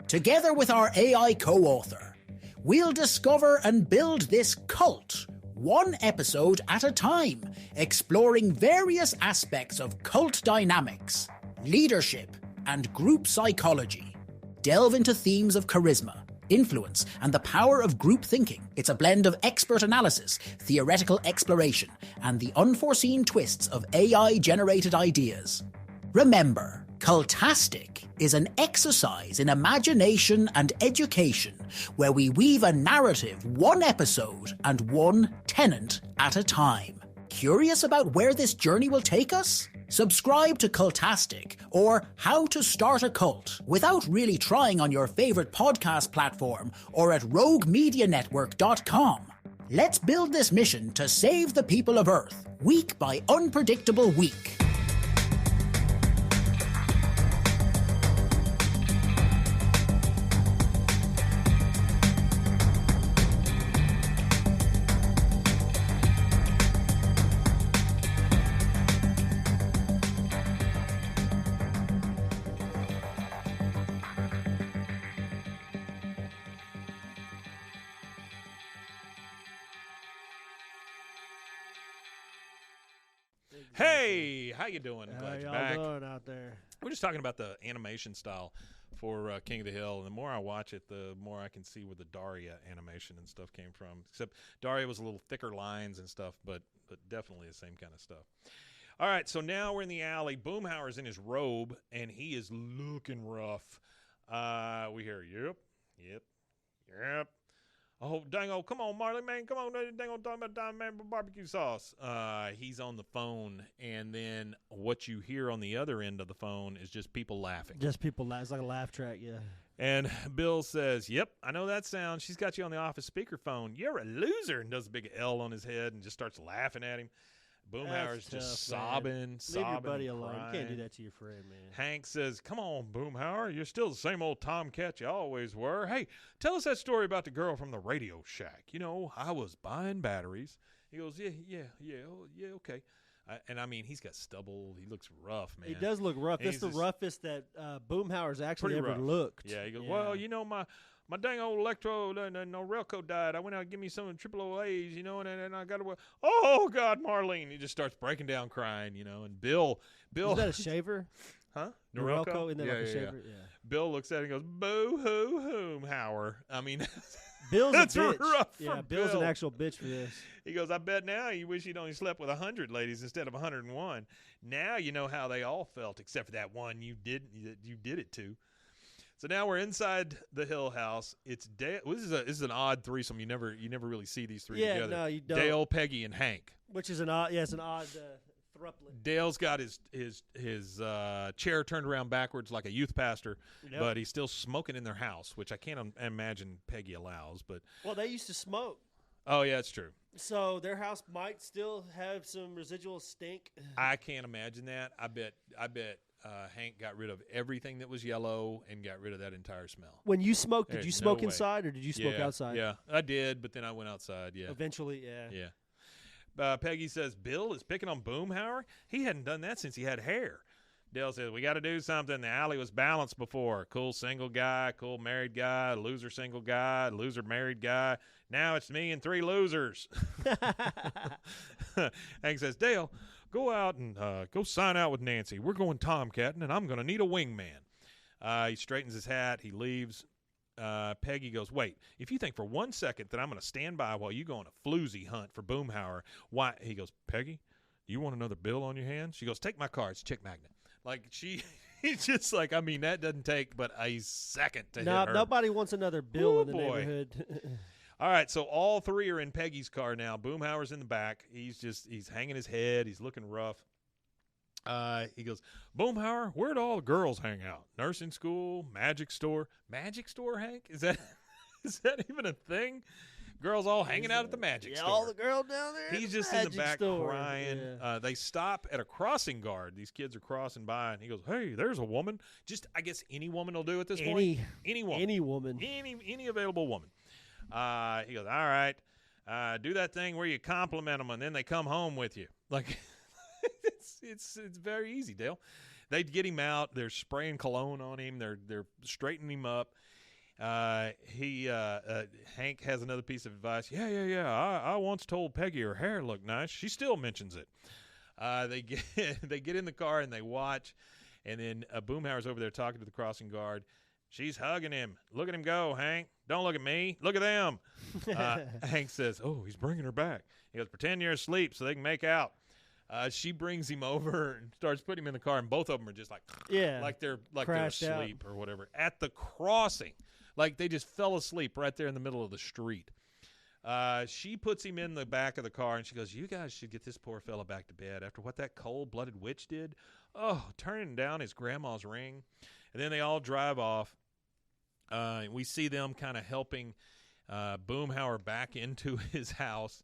Together with our AI co-author, we'll discover and build this cult, one episode at a time, exploring various aspects of cult dynamics, leadership, and group psychology. Delve into themes of charisma, influence, and the power of group thinking. It's a blend of expert analysis, theoretical exploration, and the unforeseen twists of AI-generated ideas. Remember, Cultastic is an exercise in imagination and education where we weave a narrative one episode and one tenant at a time. Curious about where this journey will take us? Subscribe to Cultastic or How to Start a Cult without really trying on your favorite podcast platform or at roguemedianetwork.com. Let's build this mission to save the people of Earth, week by unpredictable week. Hey, how you doing? How Glad you're y'all back. doing out there? We're just talking about the animation style for King of the Hill, and the more I watch it, the more I can see where the Daria animation and stuff came from. Except Daria was a little thicker lines and stuff, but definitely the same kind of stuff. All right, so now we're in the alley. Boomhauer's in his robe, and he is looking rough. We hear, yep. Oh, dango, come on, Marley, man. Come on, dango, talking about Diamond Man barbecue sauce. He's on the phone, and then what you hear on the other end of the phone is just people laughing. Just people laugh. It's like a laugh track, yeah. And Bill says, yep, I know that sound. She's got you on the office speakerphone. You're a loser, and does a big L on his head and just starts laughing at him. Boomhauer's just sobbing. Leave your buddy alone. You can't do that to your friend, man. Hank says, come on, Boomhauer. You're still the same old tomcat you always were. Hey, tell us that story about the girl from the Radio Shack. You know, I was buying batteries. He goes, yeah, okay. And, I mean, he's got stubble. He looks rough, man. He does look rough. That's the roughest that Boomhauer's actually ever looked. Yeah, he goes, well, you know, my dang old Norelco died. I went out and give me some triple OAs, you know, and I got to, oh, God, Marlene. He just starts breaking down crying, you know, and Bill. Is that a shaver? Huh? Norelco? Isn't that like a shaver? Yeah. Bill looks at it and goes, boo-hoo-hoom, Hauer. I mean, Bill's that's a bitch. rough Yeah, for Bill's Bill. an actual bitch for this. He goes, I bet now you wish you'd only slept with 100 ladies instead of 101. Now you know how they all felt, except for that one you did it to. So now we're inside the Hill house. It's Dale. This is an odd threesome. You never really see these three together. No, you don't. Dale, Peggy, and Hank. Which is an odd. Yeah, it's an odd thrupplet. Dale's got his chair turned around backwards like a youth pastor, but he's still smoking in their house, which I can't imagine Peggy allows. But well, they used to smoke. Oh yeah, it's true. So their house might still have some residual stink. I can't imagine that. I bet Hank got rid of everything that was yellow and got rid of that entire smell. When you smoked, did you smoke inside or did you smoke outside? Yeah, I did, but then I went outside, yeah. Eventually, yeah. Yeah. Peggy says, Bill is picking on Boomhauer? He hadn't done that since he had hair. Dale says, we got to do something. The alley was balanced before. Cool single guy, cool married guy, loser single guy, loser married guy. Now it's me and 3 losers. Hank says, Dale, go out and go sign out with Nancy. We're going tomcatting, and I'm going to need a wingman. He straightens his hat. He leaves. Peggy goes, wait, if you think for 1 second that I'm going to stand by while you go on a floozy hunt for Boomhauer, why? He goes, Peggy, do you want another bill on your hands? She goes, take my cards, chick magnet. Like, he's just like, I mean, that doesn't take but a second to hit her. Nobody wants another bill in the neighborhood. All right, so all 3 are in Peggy's car now. Boomhauer's in the back. He's hanging his head. He's looking rough. He goes, Boomhauer, where'd all the girls hang out? Nursing school, magic store. Magic store, Hank? Is that? Is that even a thing? Girls all hanging out at the magic store. All the girls down there. He's just in the back crying. Yeah. They stop at a crossing guard. These kids are crossing by, and he goes, "Hey, there's a woman." Just, I guess any woman will do at this point. Any woman. Any woman. Any available woman. He goes, "All right, do that thing where you compliment them, and then they come home with you." Like, it's very easy, Dale. They get him out. They're spraying cologne on him. They're straightening him up. Hank has another piece of advice. Yeah. I once told Peggy her hair looked nice. She still mentions it. They get in the car and they watch, and then Boomhauer's over there talking to the crossing guard. She's hugging him. Look at him go, Hank. Don't look at me. Look at them. Hank says, "Oh, he's bringing her back." He goes, "Pretend you're asleep so they can make out." She brings him over and starts putting him in the car, and both of them are just like they're asleep or whatever at the crossing. Like they just fell asleep right there in the middle of the street. She puts him in the back of the car, and she goes, "You guys should get this poor fella back to bed after what that cold-blooded witch did. Oh, turning down his grandma's ring." And then they all drive off. We see them kind of helping Boomhauer back into his house.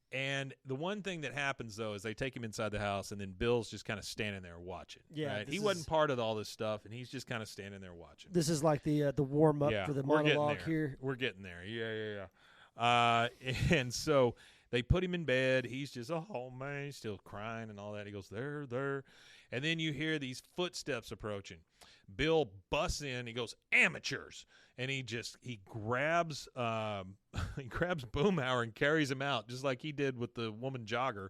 And the one thing that happens, though, is they take him inside the house, and then Bill's just kind of standing there watching. Yeah, right? He wasn't part of all this stuff, and he's just kind of standing there watching. This is like the warm-up for the monologue here. We're getting there. Yeah. And so they put him in bed. He's just, oh, man, he's still crying and all that. He goes, there. And then you hear these footsteps approaching. Bill busts in. He goes, "Amateurs." And he grabs Boomhauer and carries him out, just like he did with the woman jogger.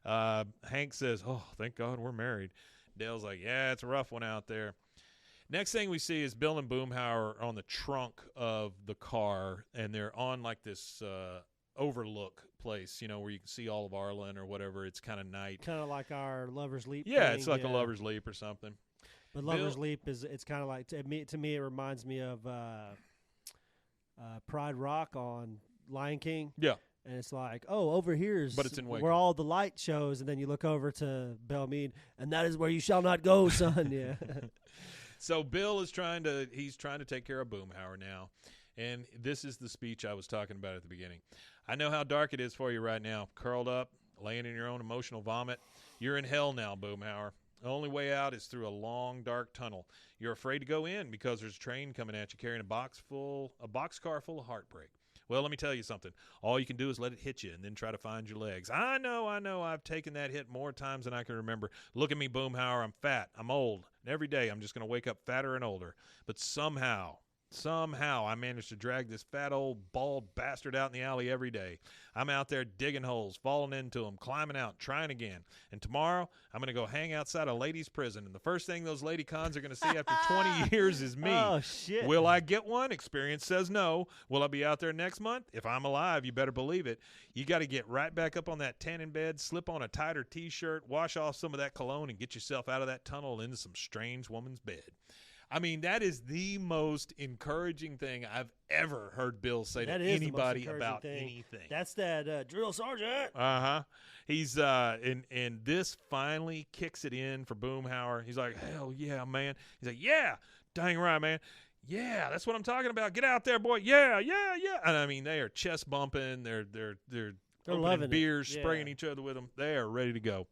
Hank says, "Oh, thank God we're married." Dale's like, "Yeah, it's a rough one out there." Next thing we see is Bill and Boomhauer on the trunk of the car, and they're on like this overlook place, where you can see all of Arlen or whatever. It's kind of night. Kind of like our Lover's Leap thing. It's like a Lover's Leap or something. But Lover's Leap it's kind of like, to me, it reminds me of Pride Rock on Lion King. Yeah. And it's like, over here's but it's in where all the light shows, and then you look over to Belmead, and that is where you shall not go, son. Yeah. So Bill is trying to take care of Boomhauer now. And this is the speech I was talking about at the beginning. "I know how dark it is for you right now, curled up, laying in your own emotional vomit. You're in hell now, Boomhauer. The only way out is through a long, dark tunnel. You're afraid to go in because there's a train coming at you carrying a boxcar full of heartbreak. Well, let me tell you something. All you can do is let it hit you and then try to find your legs. I know. I've taken that hit more times than I can remember. Look at me, Boomhauer. I'm fat. I'm old. And every day I'm just going to wake up fatter and older. But somehow I managed to drag this fat old bald bastard out in the alley every day. I'm out there digging holes, falling into them, climbing out, trying again. And tomorrow I'm going to go hang outside a ladies' prison. And the first thing those lady cons are going to see after 20 years is me. Oh, shit. Will I get one? Experience says no. Will I be out there next month? If I'm alive, you better believe it. You got to get right back up on that tanning bed, slip on a tighter T-shirt, wash off some of that cologne, and get yourself out of that tunnel into some strange woman's bed." I mean, that is the most encouraging thing I've ever heard Bill say to anybody about anything. That's that drill sergeant. He's and this finally kicks it in for Boomhauer. He's like, "Hell yeah, man." He's like, "Yeah, dang right, man. Yeah, that's what I'm talking about. Get out there, boy. Yeah." And I mean, they are chest bumping. They're opening beers, spraying each other with them. They are ready to go.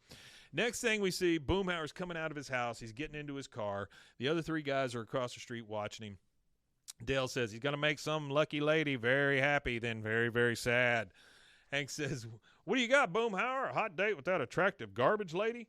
Next thing we see, Boomhauer's coming out of his house. He's getting into his car. The other three guys are across the street watching him. Dale says he's going to make some lucky lady very happy, then very, very sad. Hank says, "What do you got, Boomhauer? A hot date with that attractive garbage lady?"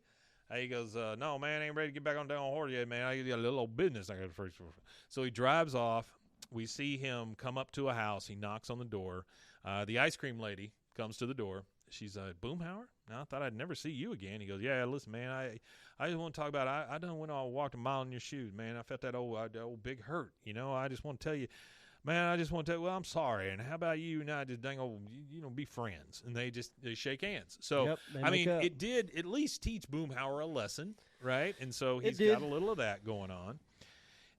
He goes, "No, man, I ain't ready to get back on down horse yet, man. I got a little old business I got to first." So he drives off. We see him come up to a house. He knocks on the door. The ice cream lady comes to the door. She's Boomhauer? No, I thought I'd never see you again. He goes, "Yeah, listen, man, I just want to talk about I done went on walked a mile in your shoes, man. I felt that old big hurt. I just want to tell you, man, well, I'm sorry. And how about you and I just be friends?" And they shake hands. So, I mean, it did at least teach Boomhauer a lesson, right? And so he's got a little of that going on.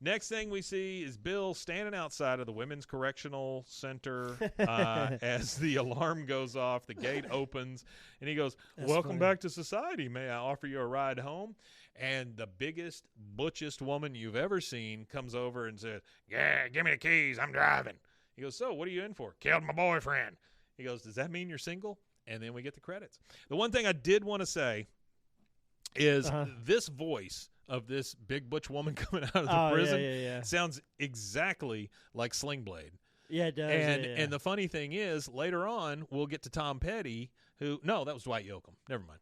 Next thing we see is Bill standing outside of the Women's Correctional Center as the alarm goes off, the gate opens, and he goes, "Welcome back to society. May I offer you a ride home?" And the biggest, butchest woman you've ever seen comes over and says, "Yeah, give me the keys. I'm driving." He goes, "So, what are you in for?" "Killed my boyfriend." He goes, "Does that mean you're single?" And then we get the credits. The one thing I did want to say is this voice of this big butch woman coming out of the prison sounds exactly like Sling Blade. Yeah, it does. And the funny thing is, later on, we'll get to Tom Petty, who – no, that was Dwight Yoakam. Never mind.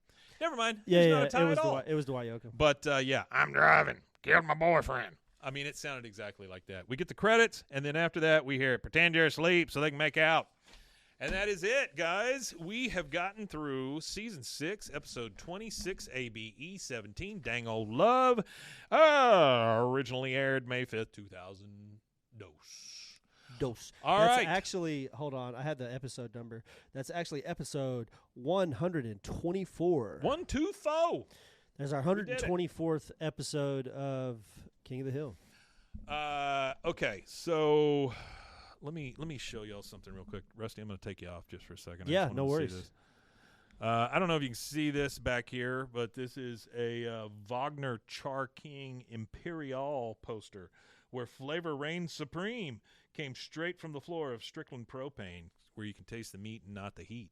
Yeah, not a tie at all. It was Dwight Yoakam. But, I'm driving. Killed my boyfriend. I mean, it sounded exactly like that. We get the credits, and then after that, we hear "Pretend you're asleep so they can make out." And that is it, guys. We have gotten through Season 6, Episode 26, ABE 17, Dang Old Love. Originally aired May 5th, 2000. Dose. All That's right. Actually, hold on. I had the episode number. That's actually episode 124. 124. There's our 124th episode of King of the Hill. Okay, so let me show y'all something real quick. Rusty, I'm going to take you off just for a second. Yeah, no worries. I don't know if you can see this back here, but this is a Wagner Char King Imperial poster where flavor reigns supreme. Came straight from the floor of Strickland Propane, where you can taste the meat and not the heat.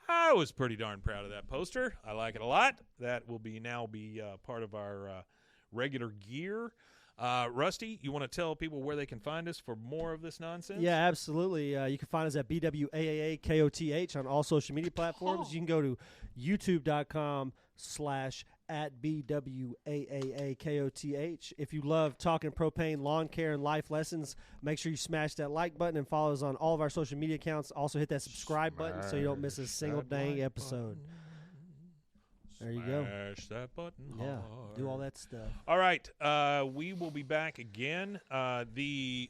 I was pretty darn proud of that poster. I like it a lot. That will now be part of our regular gear. Rusty, you want to tell people where they can find us for more of this nonsense? Yeah, absolutely. You can find us at BWAAAKOTH on all social media platforms. You can go to youtube.com/@BWAAAKOTH. If you love talking propane, lawn care, and life lessons, make sure you smash that like button and follow us on all of our social media accounts. Also hit that subscribe button so you don't miss a single dang episode. There you go. Smash that button hard. Yeah, do all that stuff. All right, we will be back again. The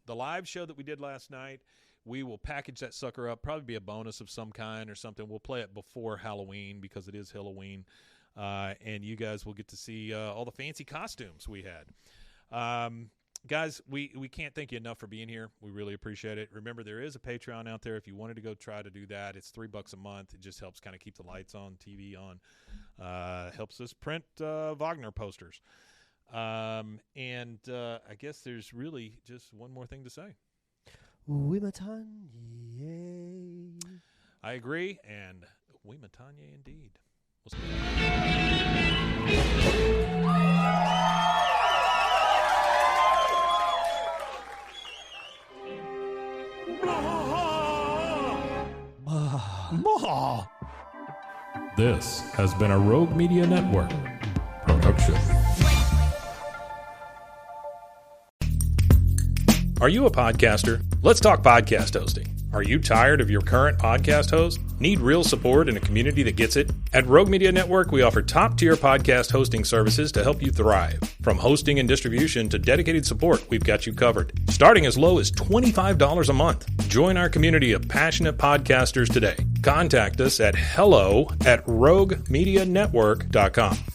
live show that we did last night, we will package that sucker up, probably be a bonus of some kind or something. We'll play it before Halloween because it is Halloween, and you guys will get to see all the fancy costumes we had. Guys, we can't thank you enough for being here. We really appreciate it. Remember, there is a Patreon out there. If you wanted to go try to do that, it's $3 a month. It just helps kind of keep the lights on, TV on. Helps us print Wagner posters. And I guess there's really just one more thing to say. Oui, Matanye. I agree, and oui, Matanye indeed. We'll see This has been a Rogue Media Network production. Are you a podcaster? Let's talk podcast hosting. Are you tired of your current podcast host? Need real support in a community that gets it? At Rogue Media Network, we offer top-tier podcast hosting services to help you thrive. From hosting and distribution to dedicated support, we've got you covered. Starting as low as $25 a month. Join our community of passionate podcasters today. Contact us at hello@roguemedianetwork.com.